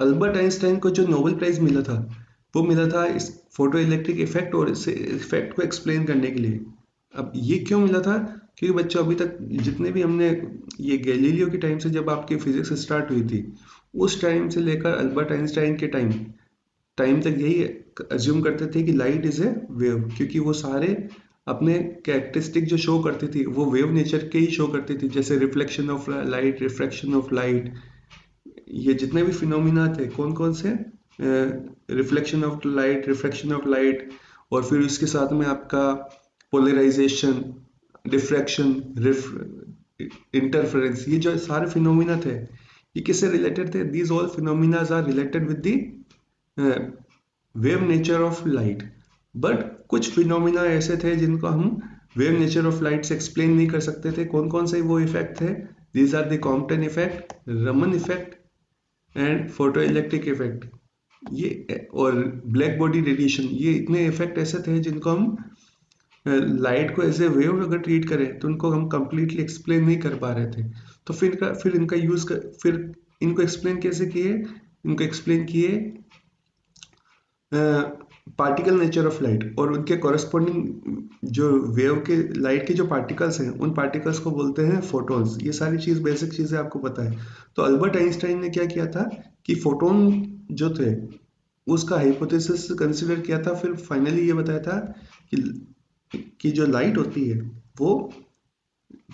Albert Einstein को जो Nobel prize मिला था वो मिला था इस फोटो इलेक्ट्रिक इफेक्ट और इस इफेक्ट को एक्सप्लेन करने के लिए। अब ये क्यों मिला था? क्योंकि बच्चों अभी तक जितने भी हमने ये गैलीलियो के टाइम से जब आपकी फिजिक्स स्टार्ट हुई थी उस टाइम से लेकर अल्बर्ट आइंस्टाइन के टाइम टाइम तक यही अज्यूम करते थे कि लाइट इज ए वेव, क्योंकि वो सारे अपने कैरेक्टरिस्टिक जो शो करती थी वो वेव नेचर के ही शो करती थी, जैसे reflection of light, refraction of light. ये जितने भी फिनोमिना थे कौन कौन से, reflection of light, refraction of light, और फिर उसके साथ में आपका पोलराइजेशन, डिफ्रैक्शन, इंटरफेरेंस, ये जो सारे फिनोमिना थे ये किससे रिलेटेड थे? These all phenomenas are related with the wave nature of light. But कुछ फिनोमिना ऐसे थे जिनको हम वेव नेचर ऑफ लाइट से एक्सप्लेन नहीं कर सकते थे। कौन कौन से वो इफेक्ट थे? These are the Compton effect, Raman effect and photo electric effect. ये और ब्लैक बॉडी रेडिएशन, ये इतने इफेक्ट ऐसे थे जिनको हम लाइट को एज ए वेव अगर ट्रीट करें तो उनको हम कंप्लीटली एक्सप्लेन नहीं कर पा रहे थे। तो फिर इनका यूज कर, फिर इनको एक्सप्लेन कैसे किए? इनको एक्सप्लेन किए पार्टिकल नेचर ऑफ लाइट और उनके कॉरेस्पॉन्डिंग जो वेव के लाइट के जो पार्टिकल्स हैं उन पार्टिकल्स को बोलते हैं फोटॉन्स। ये सारी चीज बेसिक चीजें आपको पता है। तो अल्बर्ट आइंस्टाइन ने क्या किया था कि फोटोन जो थे उसका हाइपोथेसिस कंसिडर किया था, फिर फाइनली ये बताया था कि जो लाइट होती है वो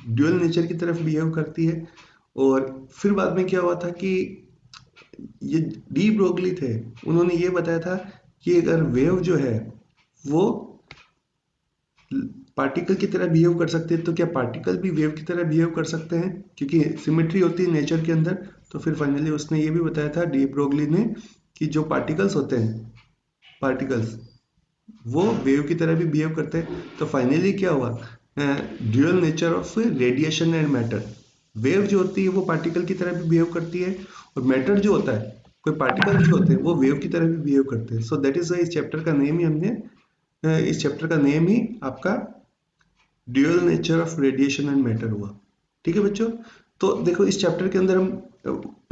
ड्यूअल नेचर की तरफ बिहेव करती है। और फिर बाद में क्या हुआ था कि ये डी ब्रोगली थे, उन्होंने ये बताया था कि अगर वेव जो है वो पार्टिकल की तरह बिहेव कर सकते हैं तो क्या पार्टिकल भी वेव की तरह बिहेव कर सकते हैं, क्योंकि सिमेट्री होती है नेचर के अंदर। तो फिर फाइनली उसने ये भी बताया था डी ब्रोगली ने कि जो पार्टिकल्स होते हैं, पार्टिकल्स वो वेव की तरह भी बिहेव करते हैं। तो फाइनली क्या हुआ? Dual nature of radiation and matter. Wave जो होती है वो पार्टिकल की तरह भी बिहेव करती है, और मैटर जो होता है, कोई पार्टिकल जो होते हैं वो वेव की तरह भी बिहेव करते हैं। सो दैट इज इस चैप्टर का नेम ही इस चैप्टर का नेम ही आपका dual nature of radiation and matter हुआ। ठीक है बच्चों? तो देखो इस चैप्टर के अंदर हम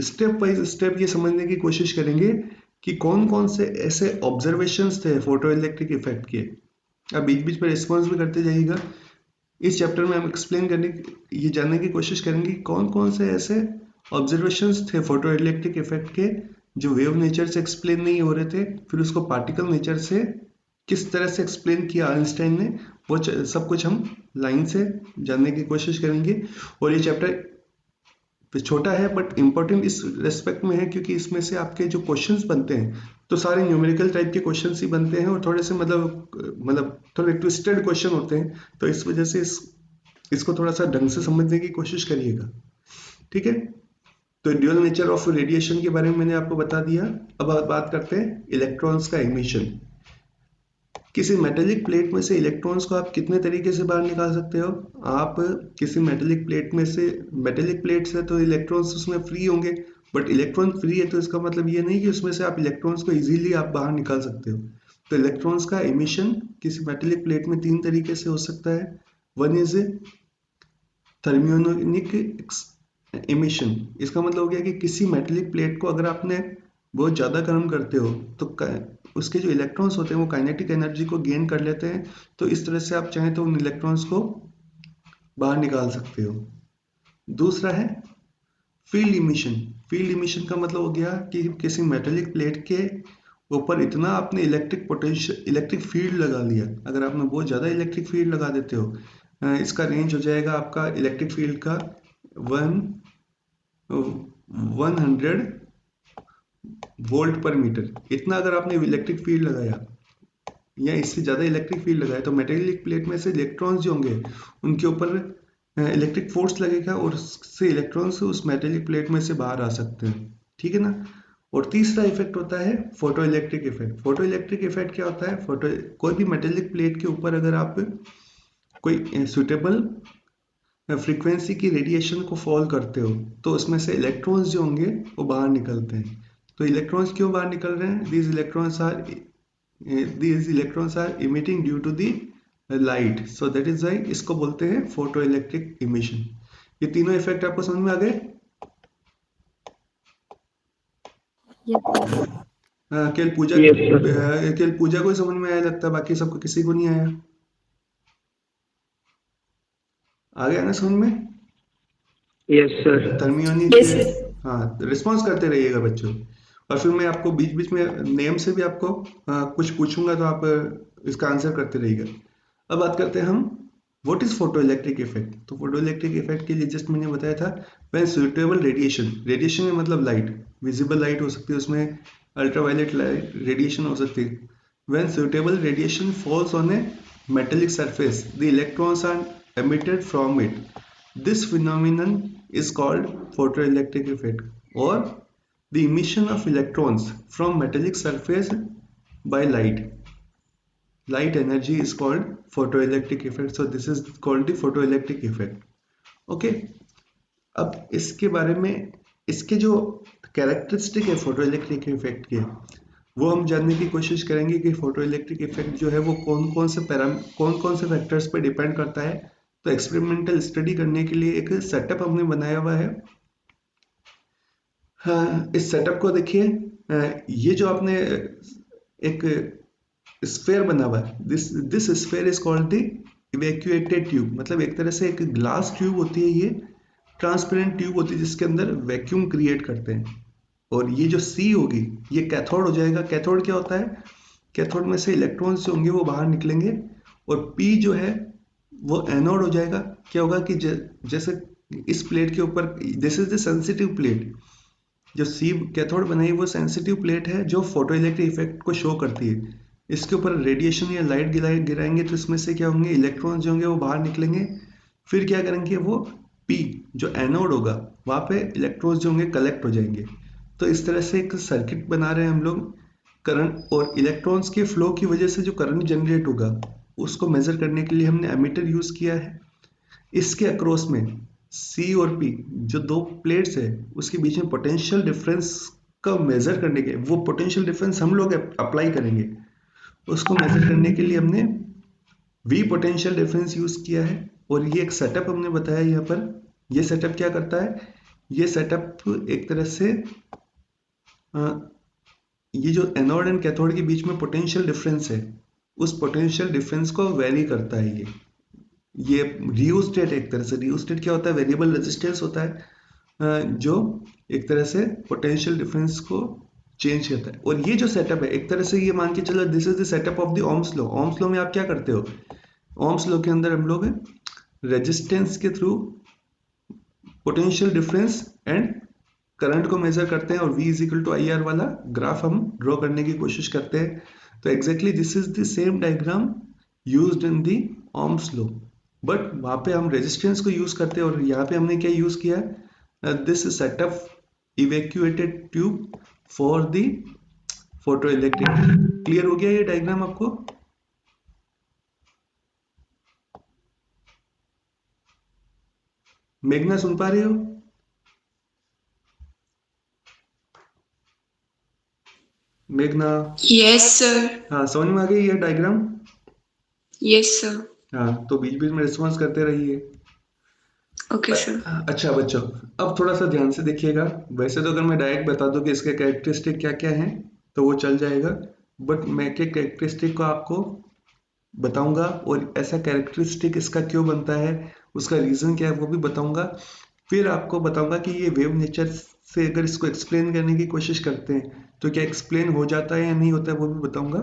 स्टेप बाय स्टेप ये समझने की कोशिश करेंगे कि कौन कौन से ऐसे ऑब्जर्वेशंस थे फोटो इलेक्ट्रिक इफेक्ट के। अब बीच बीच में रिस्पॉन्स भी करते जाइएगा। इस चैप्टर में हम एक्सप्लेन करने ये जानने की कोशिश करेंगे कि कौन कौन से ऐसे ऑब्जर्वेशंस थे फोटो इलेक्ट्रिक इफेक्ट के जो वेव नेचर से एक्सप्लेन नहीं हो रहे थे, फिर उसको पार्टिकल नेचर से किस तरह से एक्सप्लेन किया आइंस्टाइन ने। वो सब कुछ हम लाइन से जानने की कोशिश करेंगे। और ये चैप्टर छोटा है बट इम्पोर्टेंट इस रेस्पेक्ट में है क्योंकि इसमें से आपके जो क्वेश्चंस बनते हैं तो सारे न्यूमेरिकल टाइप के क्वेश्चंस ही बनते हैं, और थोड़े से मतलब थोड़े ट्विस्टेड क्वेश्चन होते हैं। तो इस वजह से इसको थोड़ा सा ढंग से समझने की कोशिश करिएगा। ठीक है? तो ड्यूअल नेचर ऑफ रेडिएशन के बारे में मैंने आपको बता दिया। अब बात करते हैं इलेक्ट्रॉन्स का एमिशन। किसी मेटेलिक प्लेट में से इलेक्ट्रॉन्स को आप कितने तरीके से बाहर निकाल सकते हो? आप किसी मेटेलिक प्लेट में से, मेटेलिक प्लेट से तो इलेक्ट्रॉन्स उसमें फ्री होंगे, बट इलेक्ट्रॉन फ्री है तो इसका मतलब ये नहीं कि उसमें से आप इलेक्ट्रॉन्स को इजीली आप बाहर निकाल सकते हो। तो इलेक्ट्रॉन्स का एमिशन किसी मेटेलिक प्लेट में 3 तरीके से हो सकता है। One is thermionic emission. इसका मतलब हो गया कि किसी मेटेलिक प्लेट को अगर आपने बहुत ज़्यादा गर्म करते हो तो उसके जो इलेक्ट्रॉन्स होते हैं वो काइनेटिक एनर्जी को गेन कर लेते हैं। तो इस तरह से आप चाहें तो उन इलेक्ट्रॉन्स को बाहर निकाल सकते हो। दूसरा है फील्ड इमिशन। फील्ड इमिशन का मतलब हो गया कि किसी मेटेलिक प्लेट के ऊपर इतना आपने इलेक्ट्रिक पोटेंशियल, इलेक्ट्रिक फील्ड लगा लिया। अगर आपने बहुत ज़्यादा इलेक्ट्रिक फील्ड लगा देते हो, इसका रेंज हो जाएगा आपका इलेक्ट्रिक फील्ड का 100 वोल्ट पर मीटर। इतना अगर आपने इलेक्ट्रिक फील्ड लगाया या इससे ज़्यादा इलेक्ट्रिक फील्ड लगाया तो मेटेलिक प्लेट में से इलेक्ट्रॉन्स जो होंगे उनके ऊपर इलेक्ट्रिक फोर्स लगेगा और उससे इलेक्ट्रॉन्स उस मेटेलिक प्लेट में से बाहर आ सकते हैं। ठीक है ना? और तीसरा इफेक्ट होता है photo electric effect. Photo electric effect क्या होता है? कोई भी मेटेलिक प्लेट के ऊपर अगर आप कोई सुटेबल फ्रीक्वेंसी की रेडिएशन को फॉल करते हो तो उसमें से इलेक्ट्रॉन्स जो होंगे वो बाहर निकलते हैं। तो इलेक्ट्रॉन्स क्यों बाहर निकल रहे हैं? these electrons are emitting due to the light, so that is why इसको बोलते हैं फोटो इलेक्ट्रिक इमिशन। ये तीनों इफेक्ट आपको समझ में आ गए? हाँ, यस सर। केवल पूजा को ही समझ में आया लगता है, बाकी सबको किसी को नहीं आया। आ गया ना समझ में? Yes sir. तरमियोनी यस के। सर। हाँ, रिस्पॉन्स करते रहिएगा बच्चों। और फिर मैं आपको बीच बीच में नेम से भी आपको कुछ पूछूंगा, तो आप इसका आंसर करते रहिएगा। अब बात करते हैं हम, what is photo electric effect. तो फोटो इलेक्ट्रिक इफेक्ट के लिए जस्ट मैंने बताया था, व्हेन सुटेबल रेडिएशन, रेडिएशन में मतलब लाइट, विजिबल लाइट हो सकती है उसमें, अल्ट्रावायलेट लाइट रेडिएशन हो सकती है। When suitable radiation falls on A metallic surface, the electrons are emitted from it. This phenomenon is called photoelectric effect, or the emission of electrons from metallic surface by light. Light energy is called photoelectric effect. So this is called the photoelectric effect. Okay. अब इसके बारे में, इसके जो characteristic है photoelectric effect के, वो हम जानने की कोशिश करेंगे कि फोटोइलेक्ट्रिक इफेक्ट जो है वो कौन कौन से फैक्टर्स पे डिपेंड करता है। तो एक्सपेरिमेंटल स्टडी करने के लिए एक सेटअप हमने बनाया हुआ है। हाँ, इस सेटअप को देखिए। ये जो आपने एक स्फेयर बना हुआ है, this this sphere is called the evacuated tube. मतलब एक तरह से एक ग्लास ट्यूब होती है, ये ट्रांसपेरेंट ट्यूब होती है जिसके अंदर वैक्यूम क्रिएट करते हैं। और ये जो सी होगी, ये कैथोड हो जाएगा। कैथोड क्या होता है? कैथोड में से इलेक्ट्रॉन्स जो होंगे वो बाहर निकलेंगे। और पी जो है वो एनोड हो जाएगा। क्या होगा कि जैसे इस प्लेट के ऊपर, this is the sensitive plate. जो सी कैथोड बनाई वो सेंसिटिव प्लेट है जो फोटो इलेक्ट्रिक इफेक्ट को शो करती है। इसके ऊपर रेडिएशन या लाइट गिराएंगे तो इसमें से क्या होंगे, इलेक्ट्रॉन्स जो होंगे वो बाहर निकलेंगे। फिर क्या करेंगे, वो पी जो एनोड होगा वहाँ पे इलेक्ट्रॉन्स जो होंगे कलेक्ट हो जाएंगे। तो इस तरह से एक सर्किट बना रहे हैं हम लोग। करंट और इलेक्ट्रॉन्स के फ्लो की वजह से जो करंट जनरेट होगा उसको मेजर करने के लिए हमने एमीटर यूज किया है। इसके अक्रॉस में सी और पी जो दो प्लेट्स है उसके बीच में पोटेंशियल डिफरेंस का मेजर करने के, वो पोटेंशियल डिफरेंस हम लोग अप्लाई करेंगे। उसको मेजर करने के लिए हमने वी पोटेंशियल डिफरेंस यूज किया है। और ये एक सेटअप हमने बताया यहाँ पर। ये सेटअप क्या करता है, ये सेटअप एक तरह से ये जो एनोड एंड कैथोड के बीच में पोटेंशियल डिफरेंस है उस पोटेंशियल डिफरेंस को वेरी करता है। ये रियोस्टेट, एक तरह से रियोस्टेट क्या होता है, वेरिएबल रेजिस्टेंस होता है, जो एक तरह से पोटेंशियल डिफरेंस को चेंज करता है। और ये जो सेटअप है, एक तरह से ये मान के चलो, this is the setup of the Ohm's law. Ohm's law में आप क्या करते हो, ओम्स लॉ के अंदर हम लोग रेजिस्टेंस के through potential difference and current को मेजर करते हैं, और V is equal to I R वाला ग्राफ हम ड्रॉ करने की कोशिश करते हैं। तो exactly this is the same diagram used in the Ohm's law, but वहाँ पे हम रेजिस्टेंस को यूज करते हैं और यहाँ पे हमने क्या यूज किया, this setup evacuated tube for the photo electric. Clear हो गया ये डायग्राम आपको? मेघना सुन पा रही हो? मेघना? Yes sir. हाँ, समझ में आ गई ये डायग्राम? Yes sir. हाँ, तो बीच बीच में रिस्पॉन्स करते रहिए। Okay sir. अच्छा बच्चों, अब थोड़ा सा ध्यान से देखिएगा। वैसे तो अगर मैं डायरेक्ट बता दूं कि इसके कैरेक्टरिस्टिक क्या क्या हैं तो वो चल जाएगा, बट मैं के कैरेक्टरिस्टिक को आपको बताऊंगा, और ऐसा कैरेक्टरिस्टिक इसका क्यों बनता है, उसका रीजन क्या है वो भी बताऊंगा। फिर आपको बताऊंगा कि ये वेव नेचर से अगर इसको एक्सप्लेन करने की कोशिश करते हैं तो क्या एक्सप्लेन हो जाता है या नहीं होता है वो भी बताऊंगा।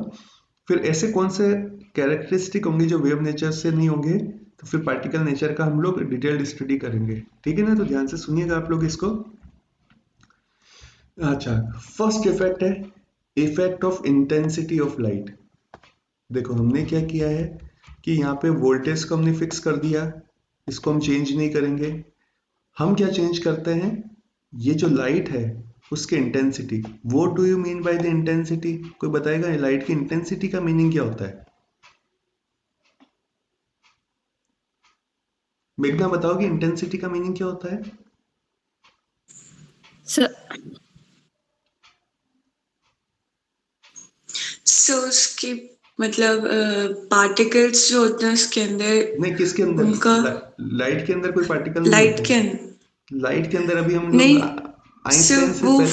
फिर ऐसे कौन से कैरेक्टरिस्टिक होंगे जो वेव नेचर से नहीं होंगे, तो फिर पार्टिकल नेचर का हम लोग डिटेल्ड स्टडी करेंगे। ठीक है ना? तो ध्यान से सुनिएगा आप लोग इसको। अच्छा, फर्स्ट इफेक्ट है effect of intensity of light. देखो हमने क्या किया है कि यहाँ पे वोल्टेज को हमने फिक्स कर दिया, इसको हम चेंज नहीं करेंगे। हम क्या चेंज करते हैं, ये जो लाइट है उसकी intensity. What do you mean by the intensity? कोई बताएगा लाइट की इंटेंसिटी का मीनिंग क्या होता है? मेघना बताओगे इंटेंसिटी का मीनिंग क्या होता है? सर सो उसकी मतलब पार्टिकल्स जो होते हैं उसके अंदर, नहीं, किसके अंदर? उनका लाइट के अंदर कोई पार्टिकल नहीं लाइट होते। के अंदर लाइट के अंदर अभी हम लोग नहीं। सो आइंस्टाइन से वो पहले,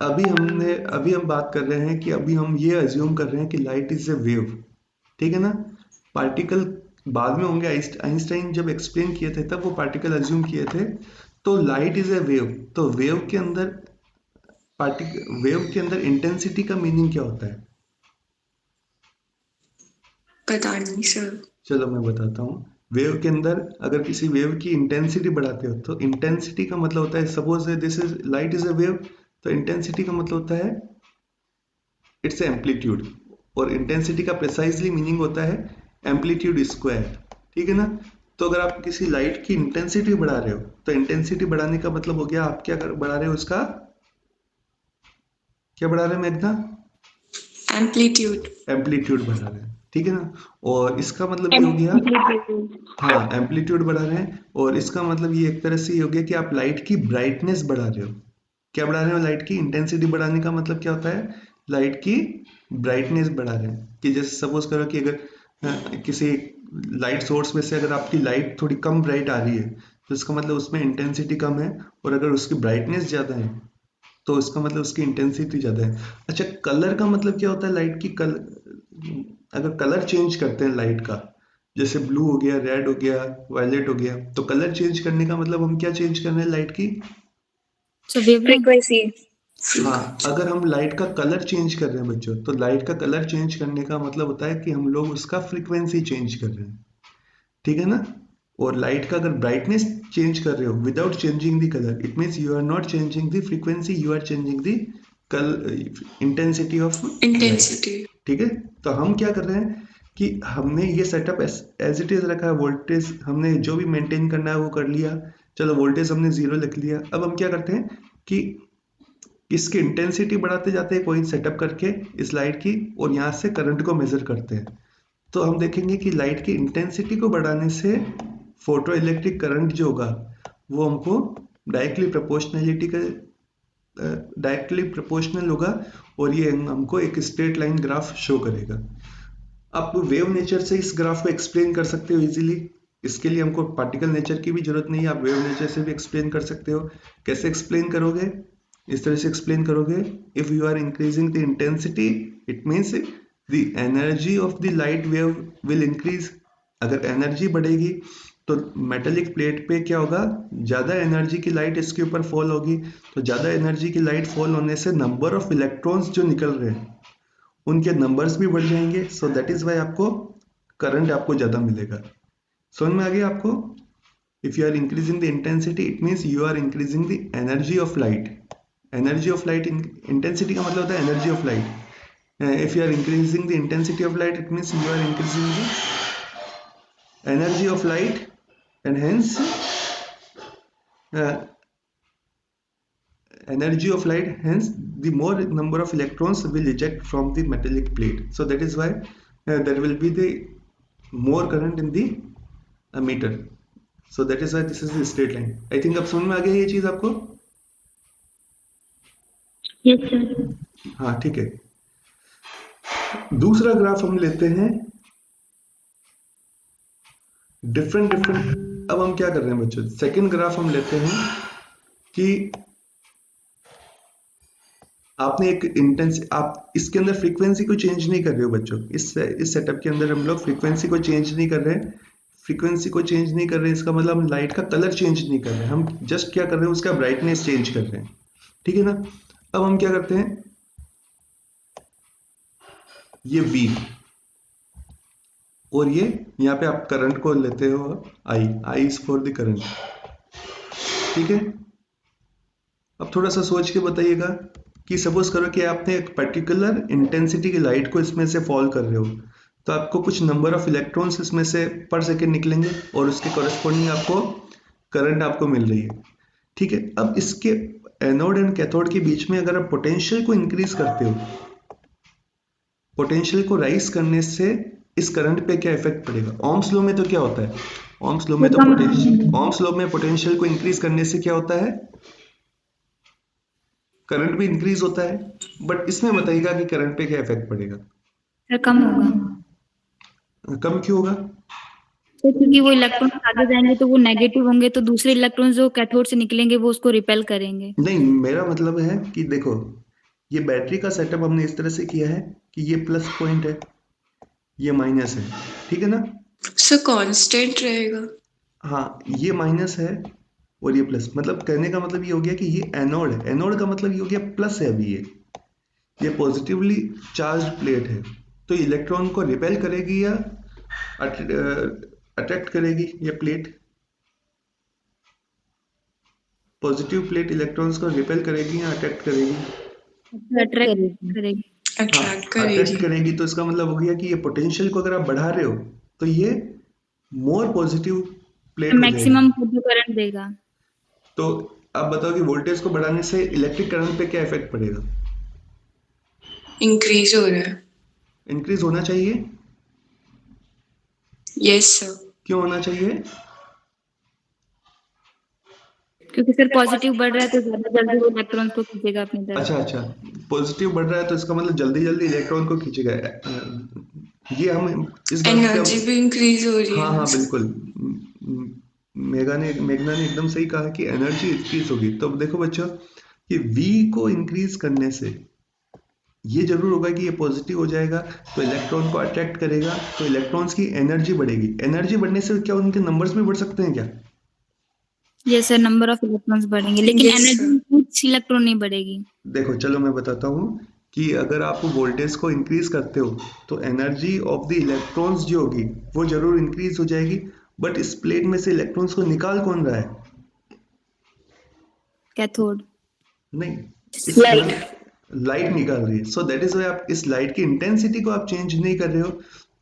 अभी हम बात कर रहे हैं कि अभी हम ये अज्यूम कर रहे हैं कि लाइट इज ए वेव, ठीक है ना। पार्टिकल बाद में होंगे, आइंस्टाइन जब एक्सप्लेन किए थे तब वो पार्टिकल अज्यूम किए थे। तो लाइट इज ए वेव, तो वेव के अंदर इंटेंसिटी का मीनिंग क्या होता है? पता नहीं सर। चलो मैं बताता हूँ। वेव के अंदर अगर किसी वेव की इंटेंसिटी बढ़ाते हो तो इंटेंसिटी का मतलब होता है, suppose this is light is a wave, तो इंटेंसिटी का मतलब होता है इट्स एम्पलीट्यूड, और इंटेंसिटी का प्रिसाइजली मीनिंग होता है एम्पलीट्यूड स्क्वायर, ठीक है ना। तो अगर आप किसी लाइट की इंटेंसिटी बढ़ा रहे हो तो इंटेंसिटी बढ़ाने का मतलब हो गया आप क्या बढ़ा रहे हो, उसका क्या बढ़ा रहे हैं मेघना? एम्पलीट्यूड। एम्पलीट्यूड बढ़ा रहे हैं, ठीक है ना। और इसका मतलब ये हो गया, हाँ एम्पलीट्यूड बढ़ा रहे हैं, और इसका मतलब ये एक तरह से ये हो गया कि आप लाइट की ब्राइटनेस बढ़ा रहे हो। क्या बढ़ा रहे हो? लाइट की इंटेंसिटी बढ़ाने का मतलब क्या होता है? लाइट की ब्राइटनेस बढ़ा रहे हैं। कि जैसे सपोज करो कि अगर किसी लाइट सोर्स में से अगर आपकी लाइट थोड़ी कम ब्राइट आ रही है तो इसका मतलब उसमें इंटेंसिटी कम है, और अगर उसकी ब्राइटनेस ज़्यादा है तो इसका मतलब उसकी इंटेंसिटी ज़्यादा है। अच्छा, कलर का मतलब क्या होता है? लाइट की अगर कलर चेंज करते हैं लाइट का, जैसे ब्लू हो गया, रेड हो गया, वायलेट हो गया, तो कलर चेंज करने का मतलब हम क्या चेंज कर रहे हैं लाइट की? फ्रीक्वेंसी। हाँ, अगर हम लाइट का कलर चेंज कर रहे हैं बच्चों, तो लाइट का कलर चेंज करने का मतलब होता है कि हम लोग उसका फ्रीक्वेंसी चेंज कर रहे हैं, ठीक है ना। और लाइट का अगर ब्राइटनेस चेंज कर रहे हो without changing the colour, it means you are not changing the frequency, you are changing the intensity of light, intensity. ठीक है। तो हम क्या कर रहे हैं कि हमने ये सेटअप एज इट इज रखा है, वोल्टेज हमने जो भी मेंटेन करना है वो कर लिया। चलो वोल्टेज हमने जीरो लिख लिया। अब हम क्या करते हैं कि इसकी इंटेंसिटी बढ़ाते जाते हैं कोई सेटअप करके इस लाइट की, और यहाँ से करंट को मेजर करते हैं। तो हम देखेंगे कि लाइट की इंटेंसिटी को बढ़ाने से फोटो इलेक्ट्रिक करंट जो होगा वो हमको डायरेक्टली प्रोपोर्शनलिटी का डायरेक्टली प्रोपोर्शनल होगा, और ये हमको एक स्ट्रेट लाइन ग्राफ शो करेगा। आप वेव नेचर से इस ग्राफ को एक्सप्लेन कर सकते हो इजीली। इसके लिए हमको पार्टिकल नेचर की भी जरूरत नहीं है, आप वेव नेचर से भी एक्सप्लेन कर सकते हो। कैसे एक्सप्लेन करोगे? इस तरह से एक्सप्लेन करोगे, if you are increasing the intensity it means the energy of the light wave will increase. अगर एनर्जी बढ़ेगी तो मेटेलिक प्लेट पे क्या होगा, ज़्यादा एनर्जी की लाइट इसके ऊपर फॉल होगी, तो ज़्यादा एनर्जी की लाइट फॉल होने से नंबर ऑफ इलेक्ट्रॉन्स जो निकल रहे हैं उनके नंबर्स भी बढ़ जाएंगे। सो दैट इज वाई आपको करंट आपको ज़्यादा मिलेगा। समझ में आ गया आपको? If you are increasing the intensity it means you are increasing the energy of light. Energy of light, intensity का मतलब होता है energy of light. If you are increasing the intensity of light it means you are increasing the energy of light, and hence uh, energy of light, hence the more number of electrons will eject from the metallic plate. So that is why there will be the more current in the meter. So that is why this is the straight line. I think अब समझ में आ गया ये चीज आपको? Yes sir. हाँ ठीक है। दूसरा ग्राफ हम लेते हैं डिफरेंट। अब हम क्या कर रहे हैं बच्चों, सेकंड ग्राफ हम लेते हैं कि आपने एक इंटेंस, आप इसके अंदर फ्रीक्वेंसी को चेंज नहीं कर रहे हो बच्चों। इस सेटअप के अंदर हम लोग फ्रीक्वेंसी को चेंज नहीं कर रहे हैं। फ्रीक्वेंसी को चेंज नहीं कर रहे हैं इसका मतलब हम लाइट का कलर चेंज नहीं कर रहे हैं, हम जस्ट क्या कर रहे हैं उसका ब्राइटनेस चेंज कर रहे हैं, ठीक है ना। अब हम क्या करते हैं, ये V और ये यहाँ पे आप करंट को लेते हो I is for the current, ठीक है। अब थोड़ा सा सोच के बताइएगा कि सपोज करो कि आपने एक पर्टिकुलर इंटेंसिटी की लाइट को इसमें से फॉल कर रहे हो, तो आपको कुछ नंबर ऑफ इलेक्ट्रॉन्स इसमें से पर सेकेंड निकलेंगे और उसके कॉरेस्पॉन्डिंग आपको करंट आपको मिल रही है, ठीक है। अब इसके एनोड एंड कैथोड के बीच में अगर आप पोटेंशियल को इंक्रीज करते हो, पोटेंशियल को राइज करने से इस करंट पे क्या इफेक्ट पड़ेगा? ओम्स लॉ में तो क्या होता है, ओम्स लॉ में तो ओम्स लॉ में पोटेंशियल को इंक्रीज करने से क्या होता है, करंट भी इंक्रीज होता है। बट इसमें बताइएगा कि करंट पे क्या इफेक्ट पड़ेगा? सर कम होगा। कम क्यों होगा? तो क्योंकि वो इलेक्ट्रॉन आगे जाएंगे तो वो नेगेटिव होंगे, तो दूसरे इलेक्ट्रॉन जो कैथोड से निकलेंगे वो उसको रिपेल करेंगे। नहीं, मेरा मतलब है कि देखो ये बैटरी का सेटअप हमने इस तरह से किया है कि ये प्लस पॉइंट है, ये माइनस है, ठीक है ना। सो कांस्टेंट रहेगा। हाँ, ये माइनस है और ये प्लस, मतलब कहने का मतलब ये हो गया कि ये एनोड है। एनोड का मतलब ये हो गया प्लस है। अभी ये पॉजिटिवली चार्ज प्लेट है, तो इलेक्ट्रॉन को रिपेल करेगी या अट्रैक्ट करेगी ये प्लेट। पॉजिटिव प्लेट इलेक्ट्रॉन्स को रिपेल करेगी या अट्रैक्ट करेगी। अट्रैक्ट करेगी। हाँ, अट्रैक्ट अट्रैक्ट करेगी। करेगी, तो इसका मतलब हो गया कि ये पोटेंशियल को अगर आप बढ़ा रहे हो तो ये मोर पॉजिटिव प्लेट हो जाएगी। मैक्सिमम फोटो करंट देगा। तो आप बताओ कि वोल्टेज को बढ़ाने से इलेक्ट्रिक करंट पे क्या इफेक्ट पड़ेगा। इंक्रीज हो रहा है। इंक्रीज होना चाहिए। Yes sir. क्यों होना चाहिए। क्योंकि सर पॉजिटिव बढ़ रहा है तो ज्यादा जल्दी वो इलेक्ट्रॉन को खींचेगा अपनी तरफ। अच्छा, पॉजिटिव बढ़ रहा है तो इसका मतलब जल्दी जल्दी इलेक्ट्रॉन को खींचेगा। ये हम इस बात पे एनर्जी भी इंक्रीज हो रही है हाँ ना हाँ सर। बिल्कुल। मेघना ने एकदम सही कहा कि एनर्जी इंक्रीज होगी। तो देखो बच्चों कि V को इंक्रीज करने से ये जरूर होगा कि ये पॉजिटिव हो जाएगा, तो इलेक्ट्रॉन को अट्रैक्ट करेगा, तो इलेक्ट्रॉन्स की एनर्जी बढ़ेगी। एनर्जी बढ़ने से क्या उनके नंबर्स भी बढ़ सकते हैं क्या। Yes sir, number of electrons बढ़ेंगे लेकिन यस एनर्जी सर। में कुछ इलेक्ट्रॉन नहीं बढ़ेगी। देखो चलो मैं बताता हूँ कि अगर आप वोल्टेज को इंक्रीज करते हो तो एनर्जी ऑफ द इलेक्ट्रॉन्स जो होगी वो जरूर इंक्रीज हो जाएगी, बट इस प्लेट में से इलेक्ट्रॉन्स को निकाल कौन रहा है। कैथोड। नहीं, इस लाइट। लाइट निकाल रही है। सो दैट इज वाई आप इस लाइट की इंटेंसिटी को आप चेंज नहीं कर रहे हो,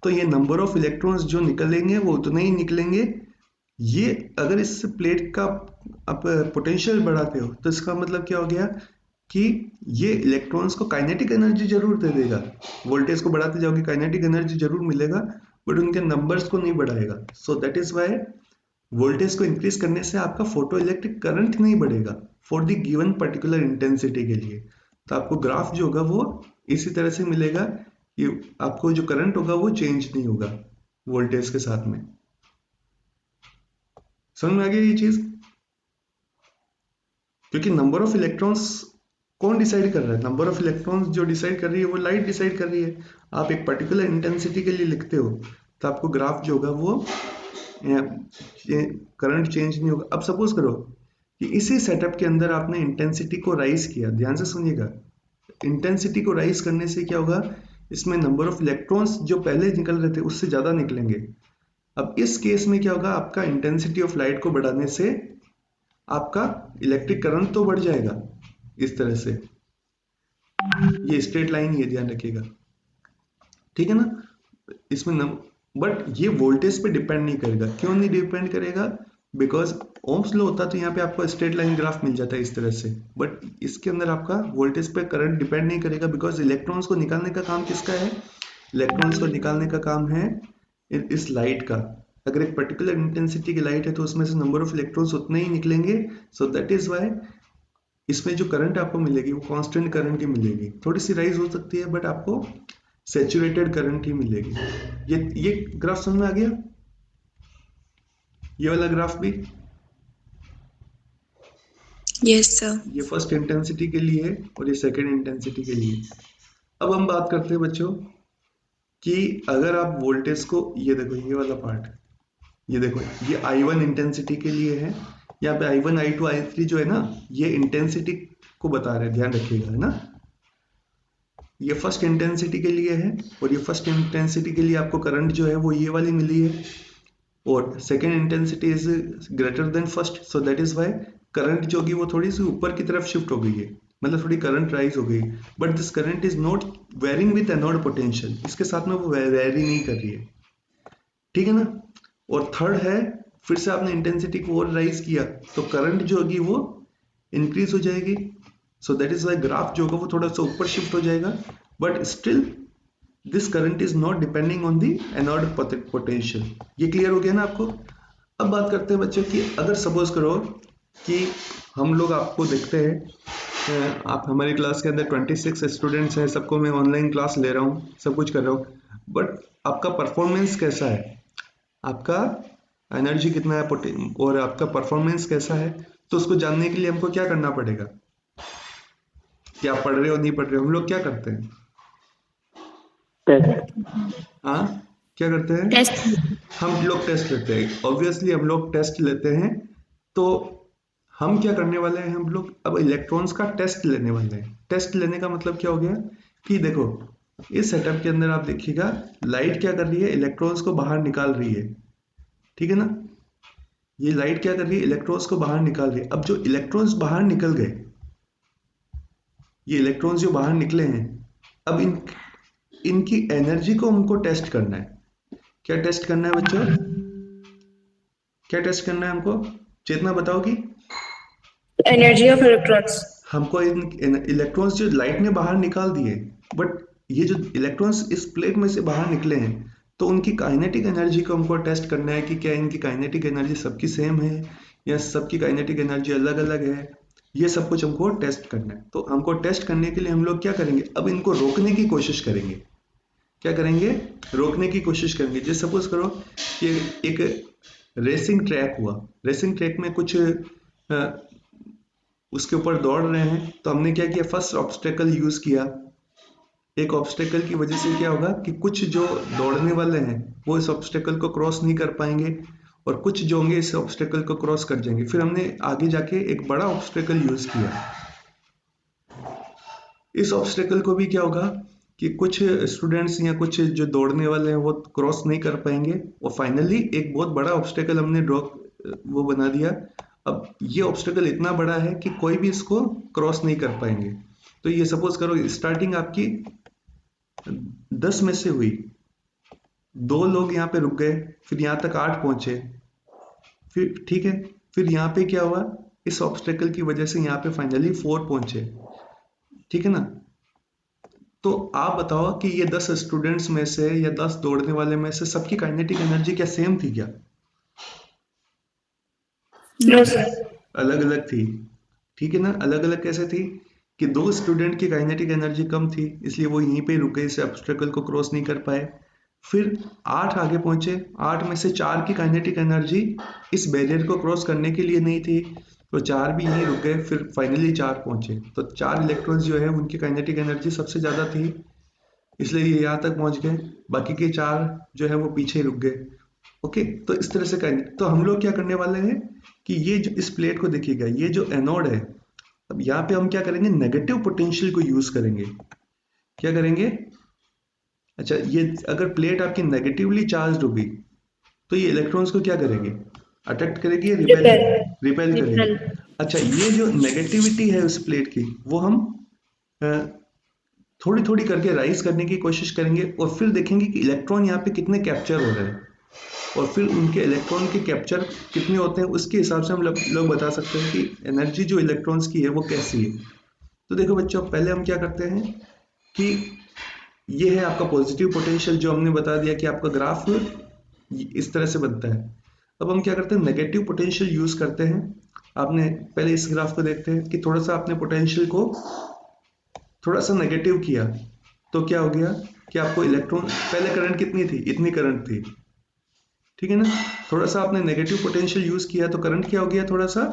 तो ये नंबर ऑफ इलेक्ट्रॉन्स जो निकलेंगे वो उतने ही निकलेंगे। ये अगर इस प्लेट का आप पोटेंशियल बढ़ाते हो तो इसका मतलब क्या हो गया कि ये इलेक्ट्रॉन्स को काइनेटिक एनर्जी जरूर दे देगा। वोल्टेज को बढ़ाते जाओगे काइनेटिक एनर्जी जरूर मिलेगा, बट उनके नंबर्स को नहीं बढ़ाएगा। So that is why voltage को इंक्रीज करने से आपका फोटो इलेक्ट्रिक करंट नहीं बढ़ेगा for the given particular intensity के लिए। तो आपको ग्राफ जो होगा वो इसी तरह से मिलेगा कि आपको जो करंट होगा वो चेंज नहीं होगा वोल्टेज के साथ में। समझ में आ गया ये चीज। क्योंकि नंबर ऑफ इलेक्ट्रॉन्स कौन डिसाइड कर रहा है। नंबर ऑफ इलेक्ट्रॉन्स जो डिसाइड कर रही है वो लाइट डिसाइड कर रही है। आप एक पर्टिकुलर इंटेंसिटी के लिए लिखते हो तो आपको ग्राफ जो होगा वो करंट चेंज नहीं होगा। अब सपोज करो कि इसी सेटअप के अंदर आपने इंटेंसिटी को राइज किया, ध्यान से सुनिएगा। इंटेंसिटी को राइज करने से क्या होगा, इसमें नंबर ऑफ इलेक्ट्रॉन्स जो पहले निकल रहे थे उससे ज्यादा निकलेंगे। अब इस केस में क्या होगा, आपका इंटेंसिटी ऑफ लाइट को बढ़ाने से आपका इलेक्ट्रिक करंट तो बढ़ जाएगा इस तरह से। ये स्ट्रेट लाइन ये ध्यान रखिएगा, ठीक है ना। इसमें बट ये वोल्टेज पे डिपेंड नहीं करेगा। क्यों नहीं डिपेंड करेगा, बिकॉज ओम्स लॉ होता तो यहाँ पे आपको स्ट्रेट लाइन ग्राफ मिल जाता है इस तरह से। बट इसके अंदर आपका वोल्टेज पे करंट डिपेंड नहीं करेगा, बिकॉज इलेक्ट्रॉन्स को निकालने का काम किसका है। इलेक्ट्रॉन्स को निकालने का काम है इस लाइट का। अगर एक पर्टिकुलर इंटेंसिटी की लाइट है तो उसमें से नंबर ऑफ इलेक्ट्रॉन्स उतने ही निकलेंगे। सो दैट इज वाई इसमें जो करंट आपको मिलेगी वो कांस्टेंट करंट ही मिलेगी। थोड़ी सी राइज हो सकती है बट आपको सैचुरेटेड करंट ही मिलेगी। ये ग्राफ समझ में आ गया, ये वाला ग्राफ भी। Yes sir. ये फर्स्ट इंटेंसिटी के लिए है और ये सेकंड इंटेंसिटी के लिए। अब हम बात करते हैं बच्चों कि अगर आप वोल्टेज को, ये देखो ये वाला पार्ट, ये देखो ये I1 इंटेंसिटी के लिए है। यहाँ पे I1 I2 I3 जो है ना, ये इंटेंसिटी को बता रहे हैं, ध्यान रखिएगा, है ना। ये फर्स्ट इंटेंसिटी के लिए है और ये फर्स्ट इंटेंसिटी के लिए आपको करंट जो है वो ये वाली मिली है, और second intensity is greater than first. So that is why current जो होगी वो थोड़ी सी ऊपर की तरफ शिफ्ट हो गई है, मतलब थोड़ी करंट राइज हो गई। But this current is not varying with anode potential, इसके साथ में वो वेरी नहीं कर रही है, ठीक है ना। और थर्ड है, फिर से आपने इंटेंसिटी को और राइज किया तो करंट जो होगी वो इंक्रीज हो जाएगी। So that is why graph जो होगा वो थोड़ा सा ऊपर शिफ्ट हो जाएगा, but still this current is not depending on the anode potential. ये क्लियर हो गया ना आपको। अब बात करते हैं बच्चों कि अगर सपोज करो कि हम लोग आपको देखते हैं, आप हमारी क्लास के अंदर 26 स्टूडेंट्स हैं, सबको मैं ऑनलाइन क्लास ले रहा हूँ, सब कुछ कर रहा हूँ, बट आपका परफॉर्मेंस कैसा है, आपका एनर्जी कितना है और आपका परफॉर्मेंस कैसा है, तो उसको जानने के लिए हमको क्या करना पड़ेगा। कि आप पढ़ रहे हो नहीं पढ़ रहे हो, हम लोग क्या करते हैं? हाँ, क्या करते हैं? टेस्ट हम लोग टेस्ट लेते हैं, ऑब्वियसली हम लोग टेस्ट लेते हैं। तो हम क्या करने वाले हैं, हम लोग अब इलेक्ट्रॉन्स का टेस्ट लेने वाले हैं। टेस्ट लेने का मतलब क्या हो गया कि देखो इस सेटअप के अंदर आप देखिएगा, लाइट क्या कर रही है, इलेक्ट्रॉन्स को बाहर निकाल रही है, ठीक है ना। ये लाइट क्या कर रही है, इलेक्ट्रॉन्स को बाहर निकाल रही है। अब जो इलेक्ट्रॉन्स बाहर निकल गए, ये इलेक्ट्रॉन्स जो बाहर निकले हैं, अब इनकी एनर्जी को हमको टेस्ट करना है। क्या टेस्ट करना है बच्चों? क्या टेस्ट करना है हमको? चेतना बताओगी? Energy of electrons. हमको इन इलेक्ट्रॉन्स जो लाइट ने बाहर निकाल दिए, बट ये जो इलेक्ट्रॉन्स इस प्लेट में से बाहर निकले हैं, तो उनकी काइनेटिक एनर्जी को हमको टेस्ट करना है कि क्या इनकी काइनेटिक एनर्जी सबकी सेम है या सबकी काइनेटिक एनर्जी अलग अलग है। ये सब कुछ हमको टेस्ट करना है। तो हमको टेस्ट करने के लिए हम लोग क्या करेंगे, अब इनको रोकने की कोशिश करेंगे। क्या करेंगे? रोकने की कोशिश करेंगे। जैसे सपोज करो कि एक रेसिंग ट्रैक हुआ, रेसिंग ट्रैक में कुछ उसके ऊपर दौड़ रहे हैं, तो हमने क्या किया, फर्स्ट ऑब्स्टेकल यूज किया। एक ऑब्स्टेकल की वजह से क्या होगा कि कुछ जो दौड़ने वाले हैं वो इस ऑब्स्टेकल को क्रॉस नहीं कर पाएंगे, और कुछ जो होंगे इस ऑब्स्टेकल को क्रॉस कर जाएंगे। फिर हमने आगे जाके एक बड़ा ऑब्स्टेकल यूज किया। इस ऑब्स्टेकल को भी क्या होगा कि कुछ स्टूडेंट्स या कुछ जो दौड़ने वाले हैं वो क्रॉस नहीं कर पाएंगे, और फाइनली एक बहुत बड़ा ऑब्स्टेकल हमने ड्रॉ वो बना दिया। अब ये ऑब्स्टेकल इतना बड़ा है कि कोई भी इसको क्रॉस नहीं कर पाएंगे। तो ये सपोज करो स्टार्टिंग आपकी 10 में से हुई, 2 लोग यहाँ पे रुक गए, फिर यहाँ तक 8 पहुंचे, फिर ठीक है, फिर यहाँ पे क्या हुआ, इस ऑब्स्टेकल की वजह से यहाँ पे फाइनली 4 पहुंचे, ठीक है ना। तो आप बताओ कि ये 10 स्टूडेंट्स में से या 10 दौड़ने वाले में से सबकी काइनेटिक एनर्जी क्या सेम थी क्या? No sir. अलग अलग थी, ठीक है ना। अलग अलग कैसे थी कि 2 स्टूडेंट की काइनेटिक एनर्जी कम थी, इसलिए वो यहीं पे रुक गए, इस ऑब्स्टेकल को क्रॉस नहीं कर पाए। फिर 8 आगे पहुंचे, 8 में से 4 की काइनेटिक एनर्जी इस बैरियर को क्रॉस करने के लिए नहीं थी, तो 4 भी यहीं रुक गए। फिर फाइनली 4 पहुंचे, तो 4 इलेक्ट्रॉन्स जो है उनकी काइनेटिक एनर्जी सबसे ज़्यादा थी, इसलिए ये यहाँ तक पहुंच गए। बाकी के 4 जो है वो पीछे रुक गए। ओके, तो इस तरह से करेंगे। तो हम लोग क्या करने वाले हैं कि ये जो इस प्लेट को देखिएगा, ये जो एनोड है, अब यहाँ पे हम क्या करेंगे, नेगेटिव पोटेंशियल को यूज करेंगे। क्या करेंगे? अच्छा, ये अगर प्लेट आपकी नेगेटिवली चार्ज होगी तो ये इलेक्ट्रॉन्स को क्या करेंगे, अट्रैक्ट करेगी या रिपेल रिपेल करेगी? रिपेल। अच्छा, ये जो नेगेटिविटी है उस प्लेट की, वो हम थोड़ी थोड़ी करके राइज करने की कोशिश करेंगे, और फिर देखेंगे कि इलेक्ट्रॉन यहाँ पे कितने कैप्चर हो रहे हैं, और फिर उनके इलेक्ट्रॉन के कैप्चर कितने होते हैं, उसके हिसाब से हम लोग बता सकते हैं कि एनर्जी जो इलेक्ट्रॉन्स की है वो कैसी है। तो देखो बच्चों, पहले हम क्या करते हैं कि ये है आपका पॉजिटिव पोटेंशियल, जो हमने बता दिया कि आपका ग्राफ इस तरह से बनता है। अब हम क्या करते हैं, नेगेटिव पोटेंशियल यूज करते हैं। आपने पहले इस ग्राफ को देखते हैं कि थोड़ा सा आपने पोटेंशियल को थोड़ा सा नेगेटिव किया, तो क्या हो गया कि आपको इलेक्ट्रॉन, पहले करंट कितनी थी, इतनी करंट थी, ठीक है ना। थोड़ा सा आपने नेगेटिव पोटेंशियल यूज किया तो करंट क्या हो गया, थोड़ा सा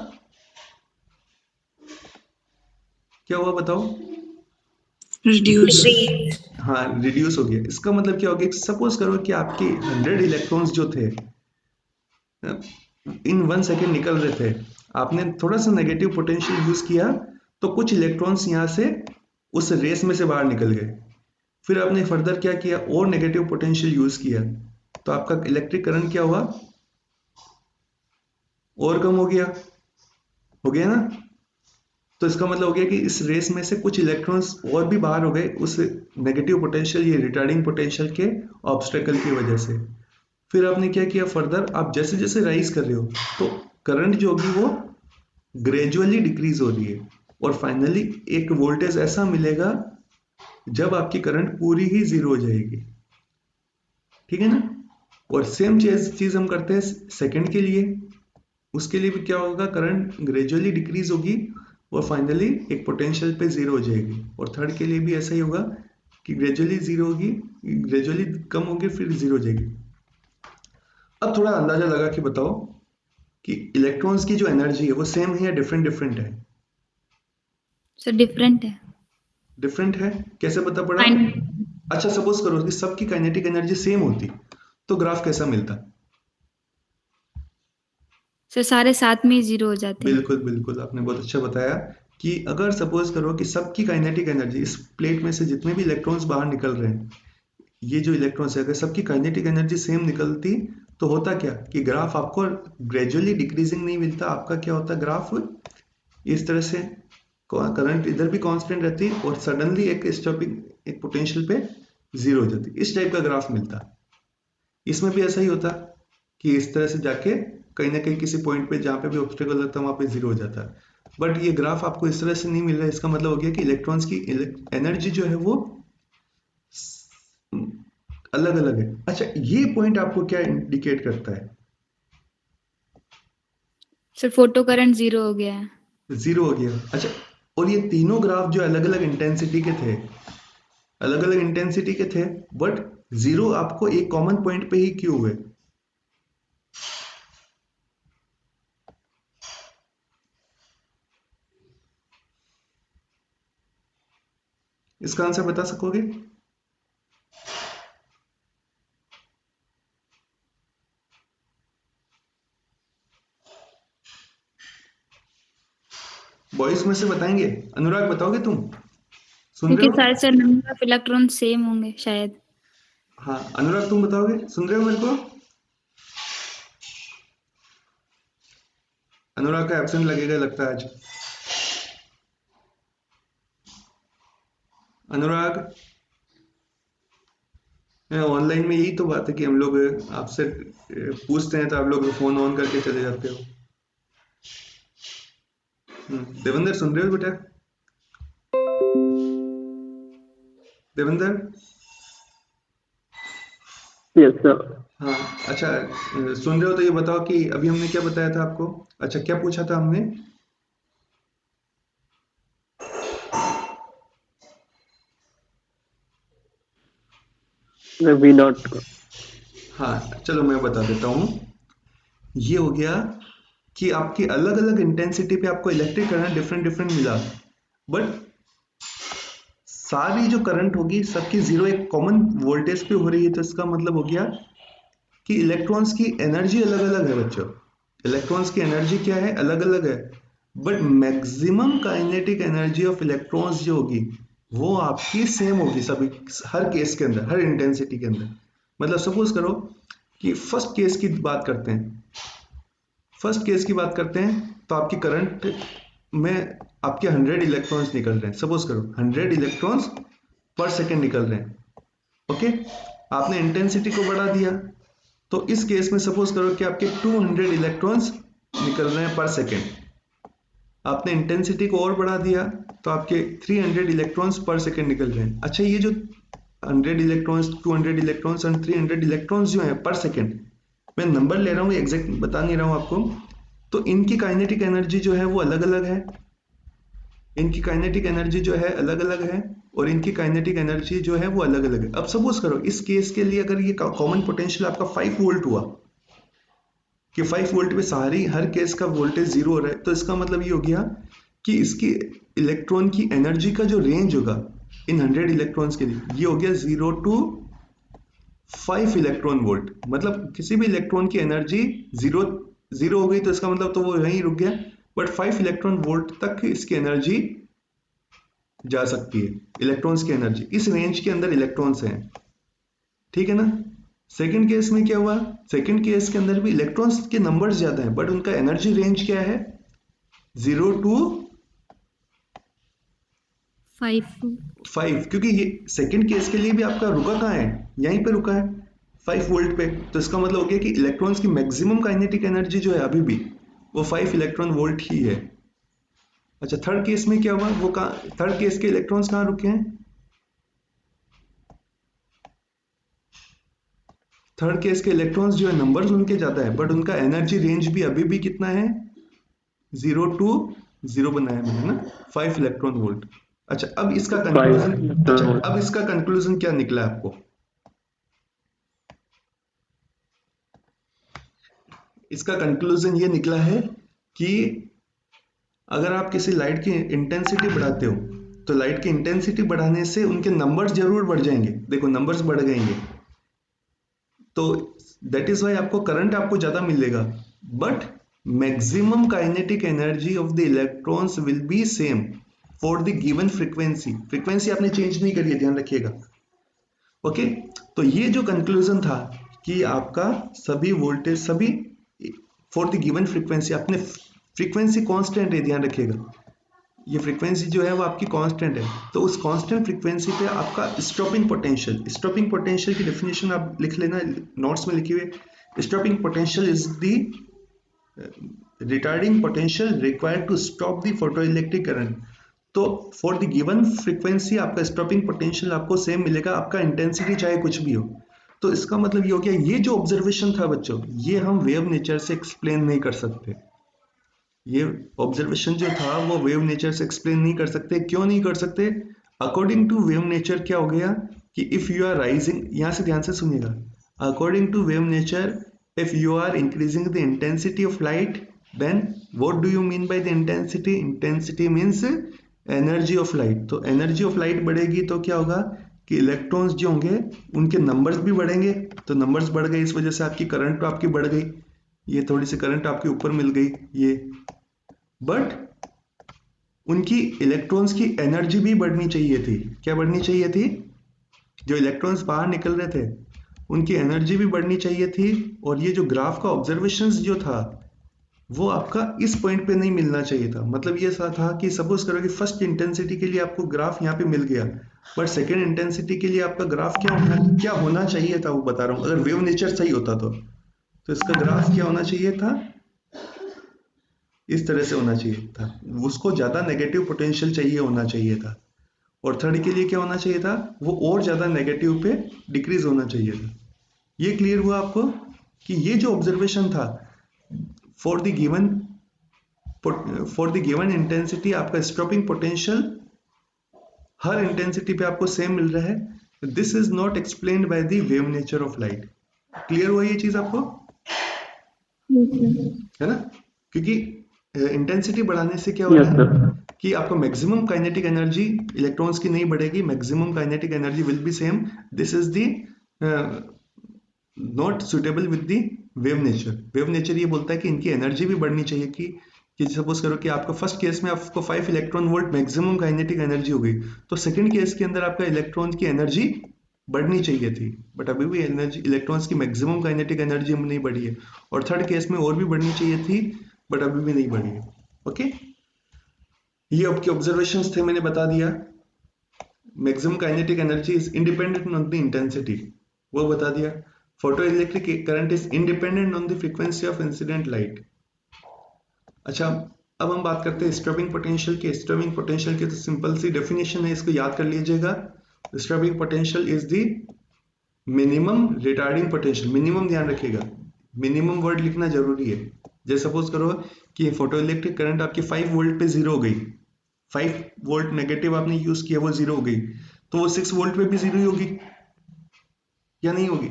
क्या हुआ बताओ? रिड्यूस। हाँ, रिड्यूस हो गया। इसका मतलब क्या हो गया, सपोज करो कि आपके 100 इलेक्ट्रॉन्स जो थे इन 1 सेकेंड निकल रहे थे, आपने थोड़ा सा नेगेटिव पोटेंशियल यूज किया, तो कुछ इलेक्ट्रॉन्स यहाँ से उस रेस में से बाहर निकल गए। फिर आपने फर्दर क्या किया, और नेगेटिव पोटेंशियल यूज किया, तो आपका इलेक्ट्रिक करंट क्या हुआ, और कम हो गया ना। तो इसका मतलब हो गया कि इस रेस में से कुछ इलेक्ट्रॉन्स और भी बाहर हो गए उस नेगेटिव पोटेंशियल, ये रिटार्डिंग पोटेंशियल के ऑब्स्टेकल की वजह से। फिर आपने क्या किया, फर्दर आप जैसे जैसे राइज कर रहे हो तो करंट जो होगी वो ग्रेजुअली डिक्रीज हो रही है, और फाइनली एक वोल्टेज ऐसा मिलेगा जब आपकी करंट पूरी ही जीरो हो जाएगी, ठीक है ना। और सेम चीज हम करते हैं सेकंड के लिए, उसके लिए भी क्या होगा, करंट ग्रेजुअली डिक्रीज होगी और फाइनली एक पोटेंशियल पे जीरो हो जाएगी। और थर्ड के लिए भी ऐसा ही होगा कि ग्रेजुअली जीरो होगी, ग्रेजुअली कम होगी, फिर जीरो हो जाएगी। अब थोड़ा अंदाजा लगा कि बताओ कि इलेक्ट्रॉन्स की जो एनर्जी है वो सेम है या डिफरेंट डिफरेंट है? सर डिफरेंट है। डिफरेंट है, कैसे पता पड़ा? अच्छा सपोज करो कि सबकी काइनेटिक एनर्जी सेम होती तो ग्राफ कैसा मिलता? सर सारे साथ में ही 0 हो जाते हैं। बिल्कुल बिल्कुल, आपने बहुत अच्छा बताया कि अगर सपोज करो कि सबकी काइनेटिक एनर्जी, इस प्लेट में से जितने भी इलेक्ट्रॉन्स बाहर निकल रहे हैं, ये जो इलेक्ट्रॉन्स है, अगर सबकी काइनेटिक एनर्जी सेम निकलती तो होता क्या कि ग्राफ आपको ग्रेजुअली डिक्रीजिंग नहीं मिलता, आपका क्या होता ग्राफ इस तरह से, करंट इधर भी कांस्टेंट रहती और सडनली एक स्टॉपिंग, एक पोटेंशियल पे 0 हो जाती, इस टाइप का ग्राफ मिलता। इसमें भी ऐसा ही होता कि इस तरह से जाके कहीं ना कहीं किसी पॉइंट पे जहाँ पे भी ऑब्स्टेकल लगता है वहां पे 0 हो जाता है। बट ये ग्राफ आपको इस तरह से नहीं मिल रहा है, इसका मतलब हो गया कि इलेक्ट्रॉन्स की एनर्जी जो है वो अलग अलग है। अच्छा, ये पॉइंट आपको क्या इंडिकेट करता है? सर फोटो करंट 0 हो गया है। 0 हो गया। अच्छा, और ये तीनों ग्राफ जो अलग अलग इंटेंसिटी के थे, अलग अलग इंटेंसिटी के थे, बट 0 आपको एक कॉमन पॉइंट पे ही क्यों हुए? इसका आंसर बता सकोगे? बॉयज में से बताएंगे? अनुराग बताओगे तुम? सुन रहे क्योंकि हो? सारे sir number of electron same होंगे शायद। हाँ अनुराग तुम बताओगे? सुन रहे हो मेरे को? अनुराग का एब्सेंट लगेगा लगता है आज। अनुराग, ऑनलाइन में यही तो बात है कि हम लोग आपसे पूछते हैं तो आप लोग फोन ऑन करके चले जाते हो। देवेंद्र सुन रहे हो बेटा? देवेंद्र? Yes sir. हाँ। अच्छा, सुन रहे हो तो ये बताओ कि अभी हमने क्या बताया था आपको? अच्छा, क्या पूछा था हमने? V naught. हाँ चलो मैं बता देता हूँ। ये हो गया कि आपकी अलग अलग इंटेंसिटी पे आपको इलेक्ट्रिक करंट डिफरेंट डिफरेंट मिला, बट सारी जो करंट होगी सबकी 0 एक कॉमन वोल्टेज पे हो रही है, तो इसका मतलब हो गया कि इलेक्ट्रॉन्स की एनर्जी अलग अलग है बच्चों। इलेक्ट्रॉन्स की एनर्जी क्या है? अलग अलग है, but maximum kinetic energy of electrons जो होगी वो आपकी सेम होगी सभी, हर केस के अंदर, हर इंटेंसिटी के अंदर। मतलब सपोज करो कि फर्स्ट केस की बात करते हैं, फर्स्ट केस की बात करते हैं तो आपकी करंट में आपके 100 इलेक्ट्रॉन्स निकल रहे हैं, सपोज करो 100 इलेक्ट्रॉन्स पर सेकेंड निकल रहे हैं। ओके, आपने इंटेंसिटी को बढ़ा दिया तो इस केस में सपोज करो कि आपके 200 इलेक्ट्रॉन्स निकल रहे हैं पर सेकेंड। आपने इंटेंसिटी को और बढ़ा दिया तो आपके 300 इलेक्ट्रॉन्स पर सेकेंड निकल रहे हैं। अच्छा, ये जो 100 इलेक्ट्रॉन्स, 200 इलेक्ट्रॉन्स और 300 इलेक्ट्रॉन्स जो है पर सेकेंड, मैं नंबर ले रहा हूँ, एग्जैक्ट बता नहीं रहा हूँ आपको, तो इनकी काइनेटिक एनर्जी जो है वो अलग अलग है, इनकी काइनेटिक एनर्जी जो है अलग अलग है, और इनकी काइनेटिक एनर्जी जो है वो अलग अलग है। अब सपोज करो इस केस के लिए अगर ये कॉमन पोटेंशियल आपका 5 वोल्ट हुआ, कि 5 वोल्ट पे सारी हर केस का वोल्टेज 0 हो रहा है, तो इसका मतलब ये हो गया कि इसकी इलेक्ट्रॉन की एनर्जी का जो रेंज होगा इन 100 इलेक्ट्रॉन्स के लिए, ये हो गया 0 टू 5 इलेक्ट्रॉन वोल्ट। मतलब किसी भी इलेक्ट्रॉन की एनर्जी 0 हो गई तो इसका मतलब तो वो यहीं रुक गया, बट 5 इलेक्ट्रॉन वोल्ट तक इसकी एनर्जी जा सकती है। इलेक्ट्रॉन्स की एनर्जी इस रेंज के अंदर इलेक्ट्रॉन्स हैं, ठीक है ना? सेकंड केस में क्या हुआ? सेकंड केस के अंदर भी इलेक्ट्रॉन्स के नंबर्स ज्यादा हैं, बट उनका एनर्जी रेंज क्या है? 0 टू 5, क्योंकि ये सेकंड केस के लिए भी आपका रुका कहाँ है? यहीं पे रुका है 5 वोल्ट पे। तो इसका मतलब हो गया कि इलेक्ट्रॉन्स की मैक्सिमम काइनेटिक एनर्जी जो है अभी भी वो 5 इलेक्ट्रॉन वोल्ट ही है। अच्छा, थर्ड केस में क्या हुआ? वो कहाँ, थर्ड केस के इलेक्ट्रॉन्स कहाँ रुके हैं? थर्ड केस के इलेक्ट्रॉन्स जो है नंबर्स उनके ज्यादा है, बट उनका एनर्जी रेंज भी अभी भी कितना है? 0 टू 0 बनाया मैंने ना, 5 इलेक्ट्रॉन वोल्ट। अच्छा, अब इसका कंक्लूजन, अच्छा अब इसका कंक्लूजन क्या निकला आपको? इसका कंक्लूजन ये निकला है कि अगर आप किसी लाइट की इंटेंसिटी बढ़ाते हो तो लाइट की इंटेंसिटी बढ़ाने से उनके नंबर्स जरूर बढ़ जाएंगे, देखो नंबर्स बढ़ जाएंगे, तो दैट इज वाई आपको करंट आपको ज्यादा मिलेगा, but maximum kinetic energy of the electrons will be same for the given frequency. Frequency आपने चेंज नहीं करी है, ध्यान रखिएगा। ओके, तो ये जो कंक्लूजन था कि आपका सभी वोल्टेज सभी फॉर द गिवन फ्रीक्वेंसी, आपने फ्रीक्वेंसी कांस्टेंट है, ध्यान रखिएगा, ये फ्रीक्वेंसी जो है वो आपकी कांस्टेंट है, तो उस कांस्टेंट फ्रीक्वेंसी पे आपका स्टॉपिंग पोटेंशियल की डेफिनेशन आप लिख लेना, नोट्स में लिखी हुई। Stopping potential is the retarding potential required to stop the photoelectric current. तो फॉर द गिवन फ्रीक्वेंसी आपका स्टॉपिंग पोटेंशियल आपको सेम मिलेगा, आपका इंटेंसिटी चाहे कुछ भी हो। तो इसका मतलब ये हो गया, ये जो ऑब्जर्वेशन था बच्चों, ये हम वेव नेचर से एक्सप्लेन नहीं कर सकते। ये ऑब्जर्वेशन जो था वो वेव नेचर से एक्सप्लेन नहीं कर सकते। क्यों नहीं कर सकते? अकॉर्डिंग टू वेव नेचर क्या हो गया कि इफ यू आर राइजिंग, यहां से ध्यान से सुनिएगा, according to wave nature if you are increasing the intensity of light, then what do you mean by the intensity? Intensity means energy of light. तो एनर्जी ऑफ लाइट बढ़ेगी तो क्या होगा कि इलेक्ट्रॉन्स जो होंगे उनके नंबर्स भी बढ़ेंगे, तो नंबर्स बढ़ गए, इस वजह से आपकी करंट तो आपकी बढ़ गई, ये थोड़ी सी करंट आपके ऊपर मिल गई ये, बट उनकी इलेक्ट्रॉन्स की एनर्जी भी बढ़नी चाहिए थी। क्या बढ़नी चाहिए थी? जो इलेक्ट्रॉन्स बाहर निकल रहे थे उनकी एनर्जी भी बढ़नी चाहिए थी। और ये जो ग्राफ का ऑब्जर्वेशंस जो था वो आपका इस पॉइंट पे नहीं मिलना चाहिए था। मतलब ये था कि सपोज करो कि फर्स्ट इंटेंसिटी के लिए आपको ग्राफ यहाँ पे मिल गया, बट सेकेंड इंटेंसिटी के लिए आपका ग्राफ क्या होना चाहिए था, वो बता रहा हूँ। अगर वेव नेचर सही होता तो इसका ग्राफ क्या होना चाहिए था? इस तरह से होना चाहिए था, उसको ज्यादा नेगेटिव पोटेंशियल चाहिए होना चाहिए था। और थर्ड के लिए क्या होना चाहिए था? वो और ज्यादा नेगेटिव पे डिक्रीज होना चाहिए था। ये क्लियर हुआ आपको कि ये जो ऑब्जर्वेशन था फॉर द गिवन इंटेंसिटी आपका स्टॉपिंग पोटेंशियल हर इंटेंसिटी पे आपको सेम मिल रहा है, this is not explained by the wave nature of light. Clear हुआ ये चीज आपको? है ना? क्योंकि इंटेंसिटी बढ़ाने से क्या हो रहा है कि आपको मैक्सिमम काइनेटिक एनर्जी इलेक्ट्रॉन्स की नहीं बढ़ेगी, maximum kinetic energy will be same. This is the not suitable with the wave nature. Wave nature ये बोलता है कि इनकी एनर्जी भी बढ़नी चाहिए कि सपोज करो कि आपका फर्स्ट केस में आपको 5 electron volt maximum kinetic energy हो गई, तो सेकंड केस के अंदर आपका इलेक्ट्रॉन की एनर्जी बढ़नी चाहिए थी, बट अभी भी एनर्जी इलेक्ट्रॉन्स की मैक्सिमम काइनेटिक एनर्जी नहीं बढ़ी है। और थर्ड केस में और भी बढ़नी चाहिए थी, बट अभी भी नहीं बढ़ी है। ओके, ये आपके ऑब्जर्वेशंस थे, मैंने बता दिया। Maximum kinetic energy is independent on the intensity, वो बता दिया। Photo electric current is independent on the frequency of incident light. अच्छा, अब हम बात करते हैं स्टॉपिंग पोटेंशियल की। स्टॉपिंग पोटेंशियल की तो सिंपल सी डेफिनेशन है, इसको याद कर लीजिएगा। Stopping potential is the minimum retarding potential. Minimum ध्यान रखिएगा, मिनिमम वर्ड लिखना जरूरी है। जैसे सपोज करो कि फोटो इलेक्ट्रिक करंट आपकी 5 वोल्ट पे जीरो हो गई, 5 वोल्ट नेगेटिव आपने यूज किया, वो जीरो हो गई, तो वो 6 वोल्ट पे भी जीरो ही होगी या नहीं होगी?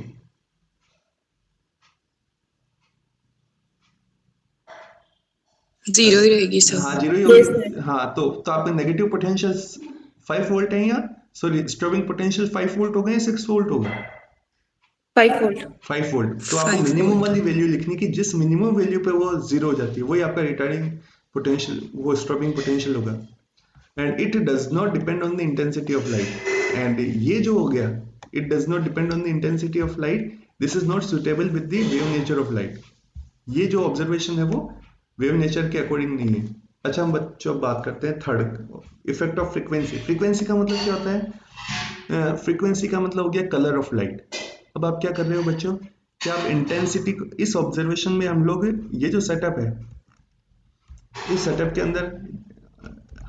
जीरो ही रहेगी सर। हाँ, जीरो ही Yes, होगी। sir. हाँ, तो आपका नेगेटिव पोटेंशियल 5 वोल्ट है या सॉरी स्टॉपिंग पोटेंशियल 5 वोल्ट हो गए या 6 वोल्ट होगा? 5 volt. 5 वोल्ट। तो आपको 5 मिनिमम वोल्ट। वाली वैल्यू लिखनी कि जिस मिनिमम वैल्यू पे वो जीरो हो जाती है वही आपका रिटार्डिंग पोटेंशियल, वो स्टॉपिंग पोटेंशियल होगा। And it does not depend on the intensity of light. And ये जो हो गया, it does not depend on the intensity of light, this is not suitable with the wave nature of light. ये जो observation है वो wave nature के according नहीं है। अच्छा, हम बच्चों अब बात करते हैं third, effect of frequency. Frequency का मतलब क्या होता है? फ्रीक्वेंसी का मतलब हो गया कलर ऑफ लाइट। अब आप क्या कर रहे हो बच्चों कि आप इंटेंसिटी, इस ऑब्जर्वेशन में हम लोग ये जो सेटअप है, इस सेटअप के अंदर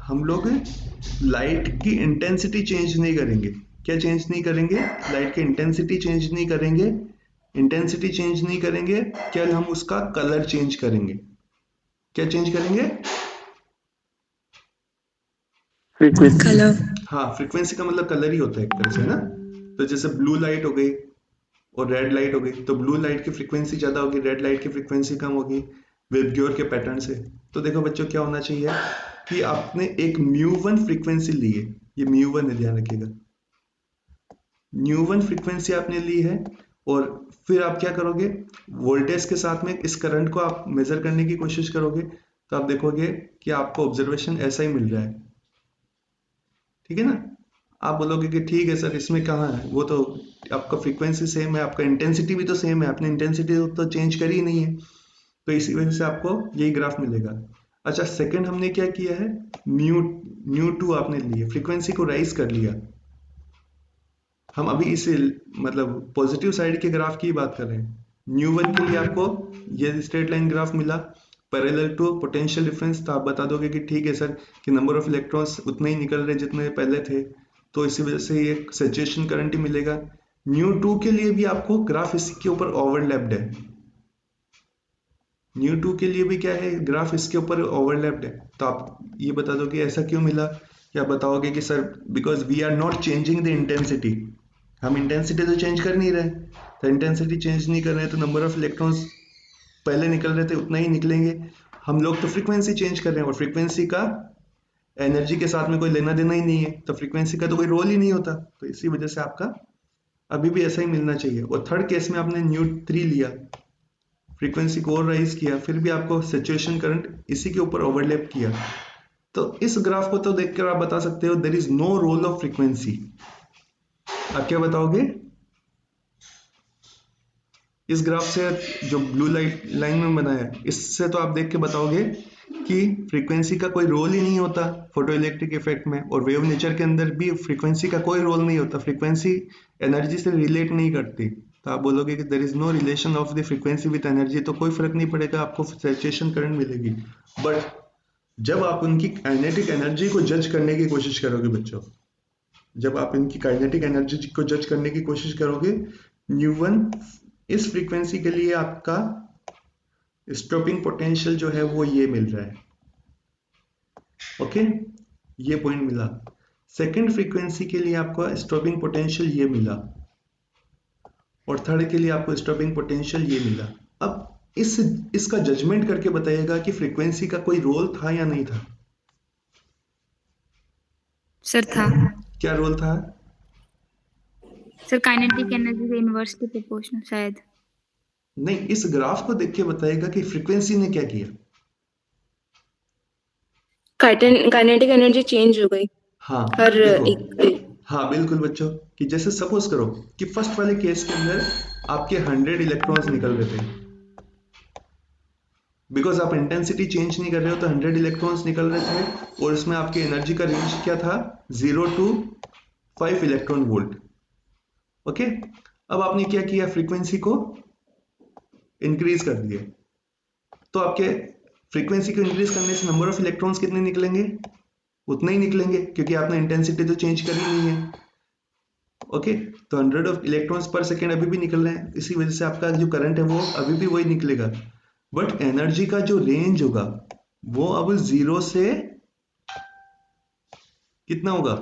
हम लोग लाइट की इंटेंसिटी चेंज नहीं करेंगे। क्या चेंज नहीं करेंगे? लाइट की इंटेंसिटी चेंज नहीं करेंगे। इंटेंसिटी चेंज नहीं करेंगे, केवल हम उसका कलर चेंज करेंगे। क्या चेंज करेंगे? कलर। हाँ, फ्रीक्वेंसी का मतलब कलर ही होता है एक तरह से, है ना? तो जैसे ब्लू लाइट हो गई और रेड लाइट हो गई, तो ब्लू लाइट की फ्रीक्वेंसी ज्यादा होगी, रेड लाइट की फ्रीक्वेंसी कम होगी वेवग्योर के पैटर्न से। तो देखो बच्चों क्या होना चाहिए कि आपने एक म्यू1 फ्रीक्वेंसी ली है, ये म्यू1 है, ध्यान रखिएगा, म्यू1 फ्रीक्वेंसी आपने ली है, और फिर आप क्या करोगे, वोल्टेज के साथ में इस करंट को आप मेजर करने की कोशिश करोगे, तो आप देखोगे कि आपको ऑब्जर्वेशन ऐसा ही मिल रहा है, ठीक है ना। आप बोलोगे कि ठीक है सर इसमें कहाँ है, वो तो आपका फ्रीक्वेंसी सेम है, आपका इंटेंसिटी भी तो सेम है, आपने इंटेंसिटी तो चेंज करी ही नहीं है, तो इसी वजह से आपको यही ग्राफ मिलेगा। अच्छा, सेकंड हमने क्या किया है, म्यू2 आपने लिया, फ्रीक्वेंसी को राइज कर लिया। हम अभी इसे मतलब पॉजिटिव साइड के ग्राफ की बात कर रहे हैं। म्यू1 के लिए आपको ये स्ट्रेट लाइन ग्राफ मिला पैरेलल टू पोटेंशियल डिफरेंस, तो आप बता दोगे कि ठीक है सर कि नंबर ऑफ इलेक्ट्रॉन्स उतने ही निकल रहे जितने पहले थे, तो इसी वजह से ये सैचुरेशन करंट ही मिलेगा। म्यू2 के लिए भी आपको ग्राफ इसके ऊपर ओवरलैप्ड है, म्यू2 के लिए भी क्या है, ग्राफ इसके ऊपर ओवरलैप्ड है, तो आप ये बता दो कि ऐसा क्यों मिला। क्या बताओगे कि sir because we are not changing the intensity, हम इंटेंसिटी तो चेंज कर नहीं रहे, तो इंटेंसिटी चेंज नहीं कर रहे हैं तो नंबर ऑफ इलेक्ट्रॉन्स पहले निकल रहे थे उतना ही निकलेंगे। हम लोग तो फ्रीक्वेंसी चेंज कर रहे हैं, और फ्रीक्वेंसी का एनर्जी के साथ में कोई लेना देना ही नहीं है, तो फ्रीक्वेंसी का तो कोई रोल ही नहीं होता, तो इसी वजह से आपका अभी भी ऐसा ही मिलना चाहिए। और थर्ड केस में आपने म्यू3 लिया, फ्रीक्वेंसी को और राइज किया, फिर भी आपको सैचुरेशन करंट इसी के ऊपर ओवरलैप किया, तो इस ग्राफ को तो देखकर आप बता सकते हो there is no role of frequency. आप क्या बताओगे इस ग्राफ से, जो ब्लू लाइन में बनाया है, इससे तो आप देख के बताओगे कि फ्रीक्वेंसी का कोई रोल ही नहीं होता फोटो इलेक्ट्रिक इफेक्ट में, और वेव नेचर के अंदर भी फ्रीक्वेंसी का कोई रोल नहीं होता, फ्रीक्वेंसी एनर्जी से रिलेट नहीं करती, तो आप बोलोगे कि there is no relation of the frequency with energy, तो कोई फर्क नहीं पड़ेगा, आपको सैचुरेशन करंट मिलेगी। बट जब आप उनकी काइनेटिक एनर्जी को जज करने की कोशिश करोगे बच्चों, जब आप इनकी काइनेटिक एनर्जी को जज करने की कोशिश करोगे, न्यू1 इस फ्रीक्वेंसी के लिए आपका स्टॉपिंग पोटेंशियल जो है वो ये मिल रहा है, ओके, ये पॉइंट मिला। सेकंड फ्रीक्वेंसी के लिए आपको स्टॉपिंग पोटेंशियल ये मिला, और थर्ड के लिए आपको स्टॉपिंग पोटेंशियल ये मिला। अब इसका जजमेंट करके बताइएगा कि फ्रीक्वेंसी का कोई रोल था या नहीं था। सर था। क्या रोल था? सर काइनेटिक एनर्जी के इनवर्सली प्रोपोर्शनल शायद। नहीं, इस ग्राफ को देख के बताइएगा कि फ्रीक्वेंसी ने क्या किया। काइनेटिक एनर्जी चेंज हो गई हाँ हर देखो, एक। हाँ बिल्कुल बच्चों, कि जैसे सपोज करो कि फर्स्ट वाले केस के अंदर आपके 100 इलेक्ट्रॉन्स निकल रहे थे, बिकॉज आप इंटेंसिटी चेंज नहीं कर रहे हो, तो 100 इलेक्ट्रॉन्स निकल रहे थे, और इसमें आपकी एनर्जी का रेंज क्या था, 0 to 5 इलेक्ट्रॉन वोल्ट, ओके। अब आपने क्या किया, फ्रीक्वेंसी को इंक्रीज कर दिया, तो आपके फ्रीक्वेंसी को इंक्रीज करने से नंबर ऑफ इलेक्ट्रॉन्स कितने निकलेंगे, उतने ही निकलेंगे, क्योंकि आपने इंटेंसिटी तो चेंज करी नहीं है, ओके। तो 100 ऑफ इलेक्ट्रॉन्स पर सेकेंड अभी भी निकल रहे हैं, इसी वजह से आपका जो करंट है वो अभी भी वही निकलेगा, बट एनर्जी का जो रेंज होगा वो अब 0 से कितना होगा,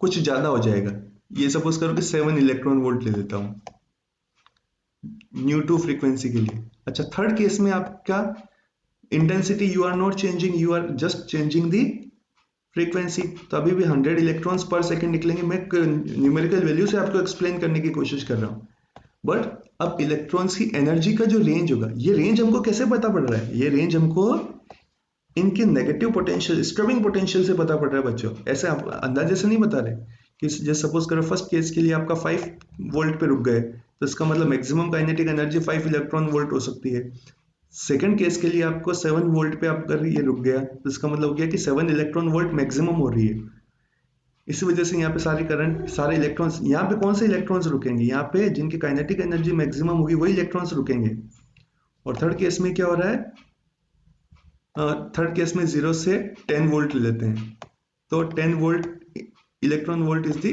कुछ ज्यादा हो जाएगा। ये सपोज करो कि 7 इलेक्ट्रॉन वोल्ट ले लेता हूं न्यू2 फ्रीक्वेंसी के लिए। अच्छा, थर्ड केस में आपका intensity you are not changing, you are just changing the frequency, तो अभी भी 100 इलेक्ट्रॉन्स पर सेकेंड निकलेंगे। मैं न्यूमेरिकल वैल्यू से आपको एक्सप्लेन करने की कोशिश कर रहा हूं, बट अब इलेक्ट्रॉन्स की एनर्जी का जो रेंज होगा, ये रेंज हमको कैसे पता पड़ रहा है, ये रेंज हमको इनके नेगेटिव पोटेंशियल, स्टॉपिंग पोटेंशियल से पता पड़ रहा है बच्चों, ऐसे आप अंदाजे से नहीं बता रहे कि जैसे सपोज करो फर्स्ट केस के लिए आपका 5 वोल्ट पे रुक गए, तो इसका मतलब maximum kinetic energy 5 electron volt हो सकती है। सेकंड केस के लिए आपको 7 वोल्ट पे आप अगर ये रुक गया, तो इसका मतलब हो गया कि 7 इलेक्ट्रॉन वोल्ट मैक्सिमम हो रही है। इसी वजह से यहाँ पे सारी करंट, सारे इलेक्ट्रॉन्स, यहाँ पे कौन से इलेक्ट्रॉन्स रुकेंगे, यहाँ पे जिनकी काइनेटिक एनर्जी मैक्सिमम होगी वही इलेक्ट्रॉन्स रुकेंगे। और थर्ड केस में क्या हो रहा है, थर्ड केस में 0 से 10 वोल्ट ले लेते हैं, तो 10 volt electron volt is the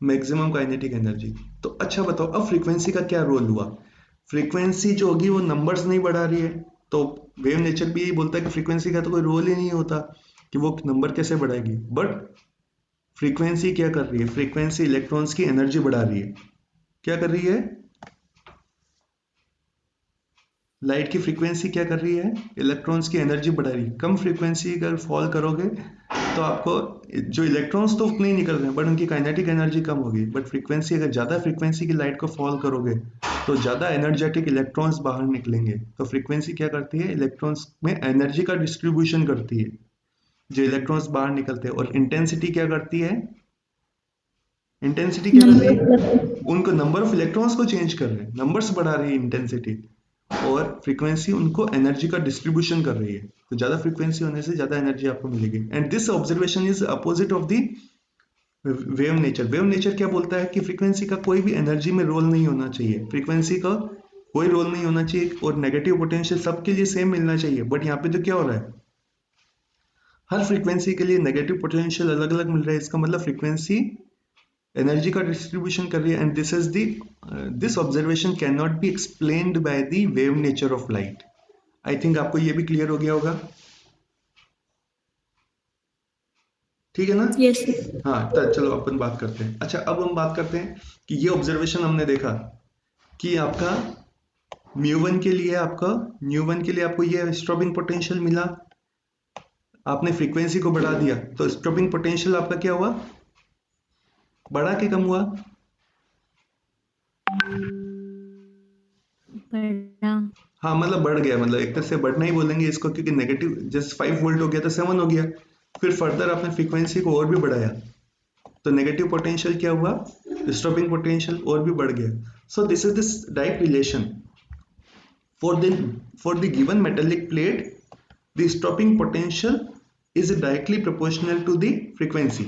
maximum kinetic energy. तो अच्छा बताओ अब फ्रीक्वेंसी का क्या रोल हुआ। फ्रीक्वेंसी जो होगी वो नंबर्स नहीं बढ़ा रही है, तो वेव नेचर भी यही बोलता है कि फ्रीक्वेंसी का तो कोई रोल ही नहीं होता कि वो नंबर कैसे बढ़ाएगी, बट फ्रीक्वेंसी क्या कर रही है, फ्रीक्वेंसी इलेक्ट्रॉन्स की एनर्जी बढ़ा रही है। क्या कर रही है, लाइट की फ्रीक्वेंसी क्या कर रही है, इलेक्ट्रॉन्स की एनर्जी बढ़ा रही है। कम फ्रीक्वेंसी अगर फॉल करोगे तो आपको जो इलेक्ट्रॉन्स तो उतने ही निकल रहे हैं बट उनकी काइनेटिक एनर्जी कम होगी। बट फ्रीक्वेंसी अगर ज़्यादा फ्रीक्वेंसी की लाइट को फॉल करोगे तो ज़्यादा एनर्जेटिक इलेक्ट्रॉन्स बाहर निकलेंगे। तो फ्रीक्वेंसी क्या करती है, इलेक्ट्रॉन्स में एनर्जी का डिस्ट्रीब्यूशन करती है जो इलेक्ट्रॉन्स बाहर निकलते हैं। और इंटेंसिटी क्या करती है, इंटेंसिटी क्या कर रही है, उनको नंबर ऑफ इलेक्ट्रॉन्स को चेंज कर रहे हैं, नंबर्स बढ़ा रही है इंटेंसिटी। और फ्रीक्वेंसी उनको एनर्जी का डिस्ट्रीब्यूशन कर रही है। तो ज्यादा फ्रीक्वेंसी होने से ज्यादा एनर्जी आपको मिलेगी। And this observation is opposite of the wave nature. Wave nature क्या बोलता है कि फ्रीक्वेंसी का कोई भी एनर्जी में रोल नहीं होना चाहिए, फ्रीक्वेंसी का कोई रोल नहीं होना चाहिए और नेगेटिव पोटेंशियल सबके लिए सेम मिलना चाहिए। बट यहाँ पे तो क्या हो रहा है, हर फ्रीक्वेंसी के लिए नेगेटिव पोटेंशियल अलग अलग मिल रहा है। इसका मतलब फ्रीक्वेंसी एनर्जी का डिस्ट्रीब्यूशन कर रही है। And this is this observation can not be explained by the wave nature of light. I think आपको ये भी क्लियर हो गया होगा, ठीक है ना? यस हाँ, तो चलो अपन बात करते हैं। अच्छा, अब हम बात करते हैं कि ये ऑब्जर्वेशन हमने देखा कि आपका μ1 के लिए आपको ये स्टॉपिंग पोटेंशियल मिला। आपने फ्रीक्वेंसी को बढ़ा दिया तो स्टॉपिंग पोटेंशियल आपका क्या हुआ, बढ़ा के कम हुआ? बढ़ा। हाँ, मतलब बढ़ गया, मतलब एक तरह से बढ़ना ही बोलेंगे इसको, क्योंकि नेगेटिव जैसे 5 वोल्ट हो गया तो 7 हो गया। फिर फर्दर आपने फ्रीक्वेंसी को और भी बढ़ाया तो नेगेटिव पोटेंशियल क्या हुआ, स्टॉपिंग पोटेंशियल और भी बढ़ गया। So this is this direct relation for the given metallic plate, the stopping potential is directly proportional to the frequency।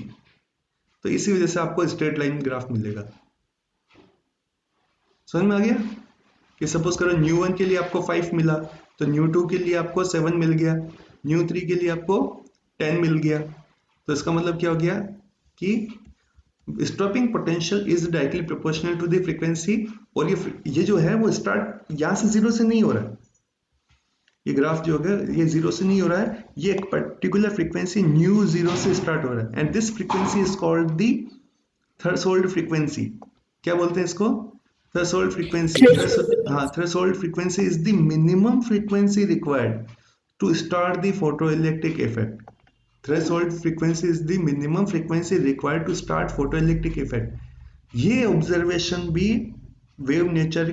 तो इसी वजह से आपको स्ट्रेट लाइन ग्राफ मिलेगा। समझ में आ गया कि सपोज करो μ1 के लिए आपको 5 मिला तो μ2 के लिए आपको 7 मिल गया, μ3 के लिए आपको 10 मिल गया। तो इसका मतलब क्या हो गया कि stopping potential is directly proportional to the frequency. और ये जो है वो स्टार्ट यहाँ से जीरो से नहीं हो रहा है, ये ग्राफ जो होगा ये जीरो से नहीं हो रहा है, ये एक पर्टिकुलर फ्रीक्वेंसी μ0 से स्टार्ट हो रहा है। And this frequency is called the threshold frequency. क्या बोलते हैं इसको, थ्रेशोल्ड फ्रीक्वेंसी। हाँ, threshold frequency is the minimum frequency required to start the photoelectric effect. Threshold frequency is the minimum frequency required to start photoelectric effect. ये observation भी wave nature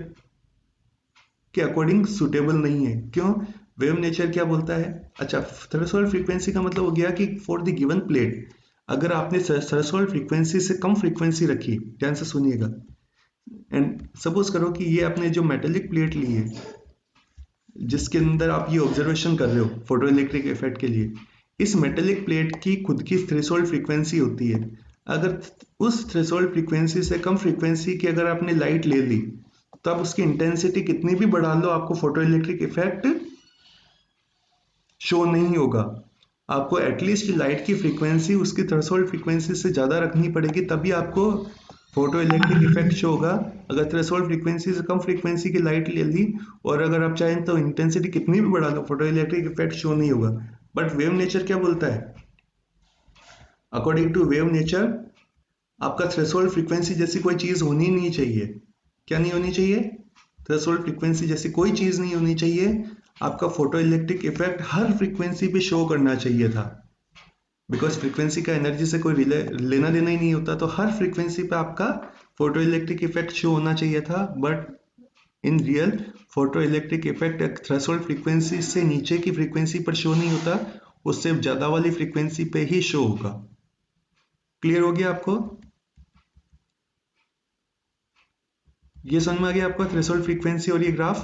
के according suitable नहीं है। क्यों, वेव नेचर क्या बोलता है, अच्छा थ्रेशोल्ड फ्रीक्वेंसी का मतलब हो गया कि फॉर द गिवन प्लेट अगर आपने थ्रेशोल्ड फ्रीक्वेंसी से कम फ्रीक्वेंसी रखी, ध्यान से सुनिएगा, एंड सपोज करो कि ये आपने जो मेटेलिक प्लेट ली है जिसके अंदर आप ये ऑब्जर्वेशन कर रहे हो फोटोइलेक्ट्रिक इफेक्ट के लिए, इस मेटेलिक प्लेट की खुद की थ्रेशोल्ड फ्रीक्वेंसी होती है। अगर उस थ्रेशोल्ड फ्रीक्वेंसी से कम फ्रीक्वेंसी की अगर आपने लाइट ले ली तो आप उसकी इंटेंसिटी कितनी भी बढ़ा लो आपको फोटोइलेक्ट्रिक इफेक्ट शो नहीं होगा। आपको एटलीस्ट लाइट की फ्रीक्वेंसी उसकी थ्रेशोल्ड फ्रीक्वेंसी से ज्यादा रखनी पड़ेगी, तभी आपको फोटोइलेक्ट्रिक इफेक्ट शो होगा। अगर थ्रेशोल्ड फ्रीक्वेंसी से कम फ्रीक्वेंसी की लाइट ले ली और अगर आप चाहें तो इंटेंसिटी कितनी भी बढ़ा लो, फोटोइलेक्ट्रिक इफेक्ट शो नहीं होगा। बट वेव नेचर क्या बोलता है, अकॉर्डिंग टू वेव नेचर आपका थ्रेशोल्ड फ्रीक्वेंसी जैसी कोई चीज होनी नहीं चाहिए। क्या नहीं होनी चाहिए, थ्रेशोल्ड फ्रीक्वेंसी जैसी कोई चीज नहीं होनी चाहिए। आपका फोटोइलेक्ट्रिक इफेक्ट हर फ्रीक्वेंसी पे शो करना चाहिए था, बिकॉज फ्रीक्वेंसी का एनर्जी से कोई लेना देना ही नहीं होता। तो हर फ्रीक्वेंसी पे आपका फोटोइलेक्ट्रिक इफेक्ट शो होना चाहिए था। But in real photoelectric effect एक थ्रेशोल्ड फ्रीक्वेंसी से नीचे की फ्रीक्वेंसी पर शो नहीं होता, उससे ज्यादा वाली फ्रीक्वेंसी पे ही शो होगा। क्लियर हो गया आपको, ये समझ में आ गया आपको थ्रेशोल्ड फ्रीक्वेंसी और ये ग्राफ?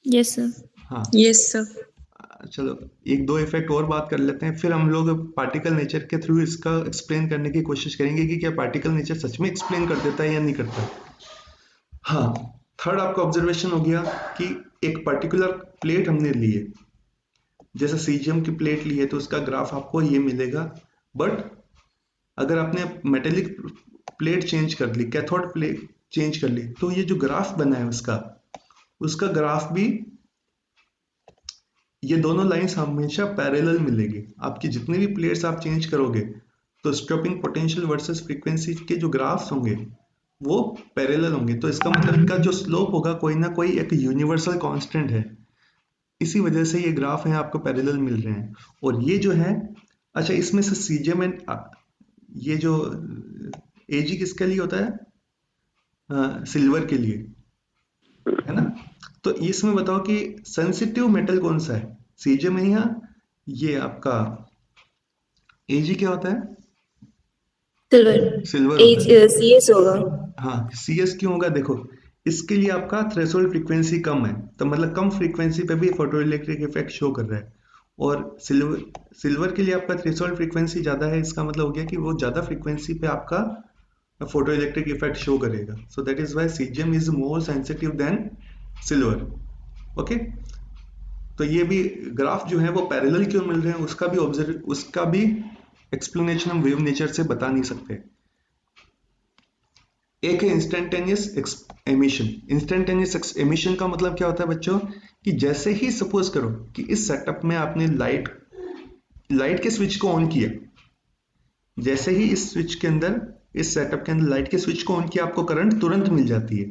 Yes sir. हाँ, यस सर। चलो एक दो इफेक्ट और बात कर लेते हैं, फिर हम लोग पार्टिकल नेचर के थ्रू इसका एक्सप्लेन करने की कोशिश करेंगे कि क्या पार्टिकल नेचर सच में एक्सप्लेन कर देता है या नहीं करता। हाँ, थर्ड आपका ऑब्जर्वेशन हो गया कि एक पर्टिकुलर प्लेट हमने ली है, जैसे सीजियम की प्लेट ली है तो उसका ग्राफ आपको ये मिलेगा। बट अगर आपने मेटेलिक प्लेट चेंज कर ली, कैथोड प्लेट चेंज कर ली, तो ये जो ग्राफ बना है उसका ग्राफ भी, ये दोनों लाइंस हमेशा पैरेलल मिलेगी। आपकी जितनी भी प्लेट्स आप चेंज करोगे तो स्टॉपिंग पोटेंशियल वर्सेस फ्रीक्वेंसी के जो ग्राफ्स होंगे वो पैरेलल होंगे, तो इसका मतलब इनका जो स्लोप होगा कोई ना कोई एक यूनिवर्सल कांस्टेंट है, इसी वजह से ये ग्राफ है आपको पैरेलल मिल रहे हैं। और ये जो है, अच्छा इसमें से सीजेम ये जो एजी किसके लिए होता है? सिल्वर के लिए, है ना? तो इसमें बताओ कि सेंसिटिव मेटल कौन सा है, सीजे में या ये आपका एजी क्या होता है? सिल्वर सिल्वर होता है। CS होगा। हाँ, सीएस क्यों होगा? देखो इसके लिए आपका थ्रेशोल्ड फ्रीक्वेंसी कम है, तो मतलब कम फ्रीक्वेंसी पे भी फोटोइलेक्ट्रिक इफेक्ट शो कर रहा है। और सिल्वर के लिए आपका थ्रेशोल्ड फ्रीक्वेंसी ज़्यादा है, इसका मतलब हो गया कि वो ज़्यादा फ्रीक्वेंसी पे आपका फोटोइलेक्ट्रिक इफेक्ट शो करेगा। So that is why CGM is more sensitive than silver. Okay, तो ये भी ग्राफ जो है वो पैरेलल क्यों मिल रहे हैं उसका भी एक्सप्लेनेशन हम वेव नेचर से बता नहीं सकते। एक है इंस्टेंटेनियस एमिशन। इंस्टेंटेनियस एमिशन का मतलब क्या होता है बच्चों, कि जैसे ही सपोज करो कि इस सेटअप में आपने लाइट के स्विच को ऑन किया, जैसे ही इस स्विच के अंदर, इस सेटअप के अंदर लाइट के स्विच को ऑन किया, आपको करंट तुरंत मिल जाती है।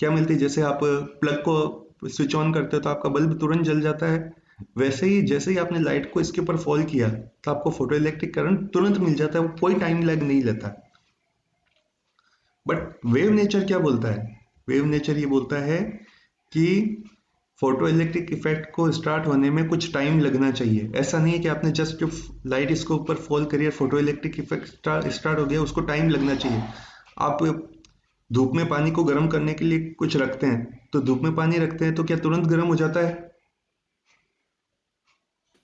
क्या मिलती है? जैसे आप प्लग को स्विच ऑन करते हो तो आपका बल्ब तुरंत जल जाता है, वैसे ही जैसे ही आपने लाइट को इसके ऊपर फॉल किया तो आपको फोटोइलेक्ट्रिक करंट तुरंत मिल जाता है, वो कोई टाइम लैग नहीं लेता। बट वेव नेचर क्या बोलता है? वेव नेचर ये बोलता है कि फोटो इलेक्ट्रिक इफेक्ट को स्टार्ट होने में कुछ टाइम लगना चाहिए। ऐसा नहीं है कि आपने जस्ट लाइट इसको ऊपर फॉल करी और फोटो इलेक्ट्रिक इफेक्ट स्टार्ट हो गया, उसको टाइम लगना चाहिए। आप धूप में पानी को गर्म करने के लिए कुछ रखते हैं, तो धूप में पानी रखते हैं तो क्या तुरंत गर्म हो जाता है?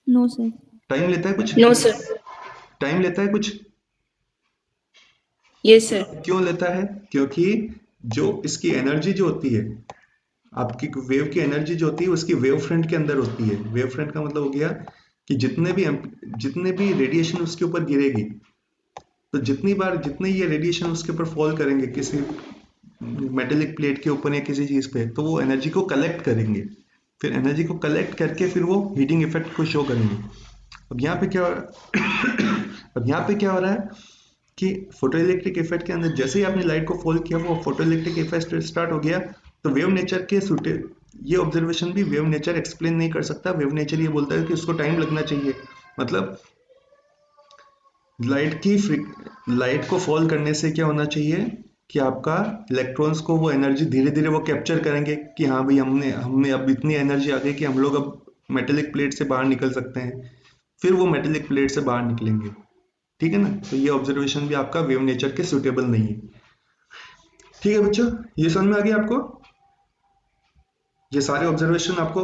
No sir. टाइम लेता है कुछ? No sir. टाइम लेता है कुछ? Yes sir. क्यों लेता है? क्योंकि जो इसकी एनर्जी जो होती है, आपकी वेव की एनर्जी जो होती है उसकी वेव फ्रंट के अंदर होती है। वेव फ्रंट का मतलब हो गया कि जितने भी रेडिएशन उसके ऊपर गिरेगी, तो जितने ये रेडिएशन उसके ऊपर फॉल करेंगे किसी मेटेलिक प्लेट के ऊपर या किसी चीज पे, तो वो एनर्जी को कलेक्ट करेंगे। फिर एनर्जी को कलेक्ट करके फिर वो हीटिंग इफेक्ट को शो करेंगे। अब यहाँ पे क्या हो रहा अब यहाँ पे क्या हो रहा है कि फोटोइलेक्ट्रिक इफेक्ट के अंदर जैसे ही आपने लाइट को फॉल किया, वो फोटोइलेक्ट्रिक इफेक्ट स्टार्ट हो गया। तो वेव नेचर के ये ऑब्जर्वेशन भी वेव नेचर एक्सप्लेन नहीं कर सकता। वेव नेचर ये बोलता है कि उसको टाइम लगना चाहिए। मतलब लाइट को फॉल करने से क्या होना चाहिए कि आपका इलेक्ट्रॉन्स को वो एनर्जी धीरे धीरे वो कैप्चर करेंगे कि हाँ भाई हमने अब इतनी एनर्जी आ गई कि हम लोग अब मेटेलिक प्लेट से बाहर निकल सकते हैं। फिर वो मेटेलिक प्लेट से बाहर निकलेंगे। ठीक है ना? तो ये ऑब्जर्वेशन भी आपका वेव नेचर के सुटेबल नहीं है। ठीक है बच्चों, ये समझ में आ गया आपको? ये सारे ऑब्जर्वेशन आपको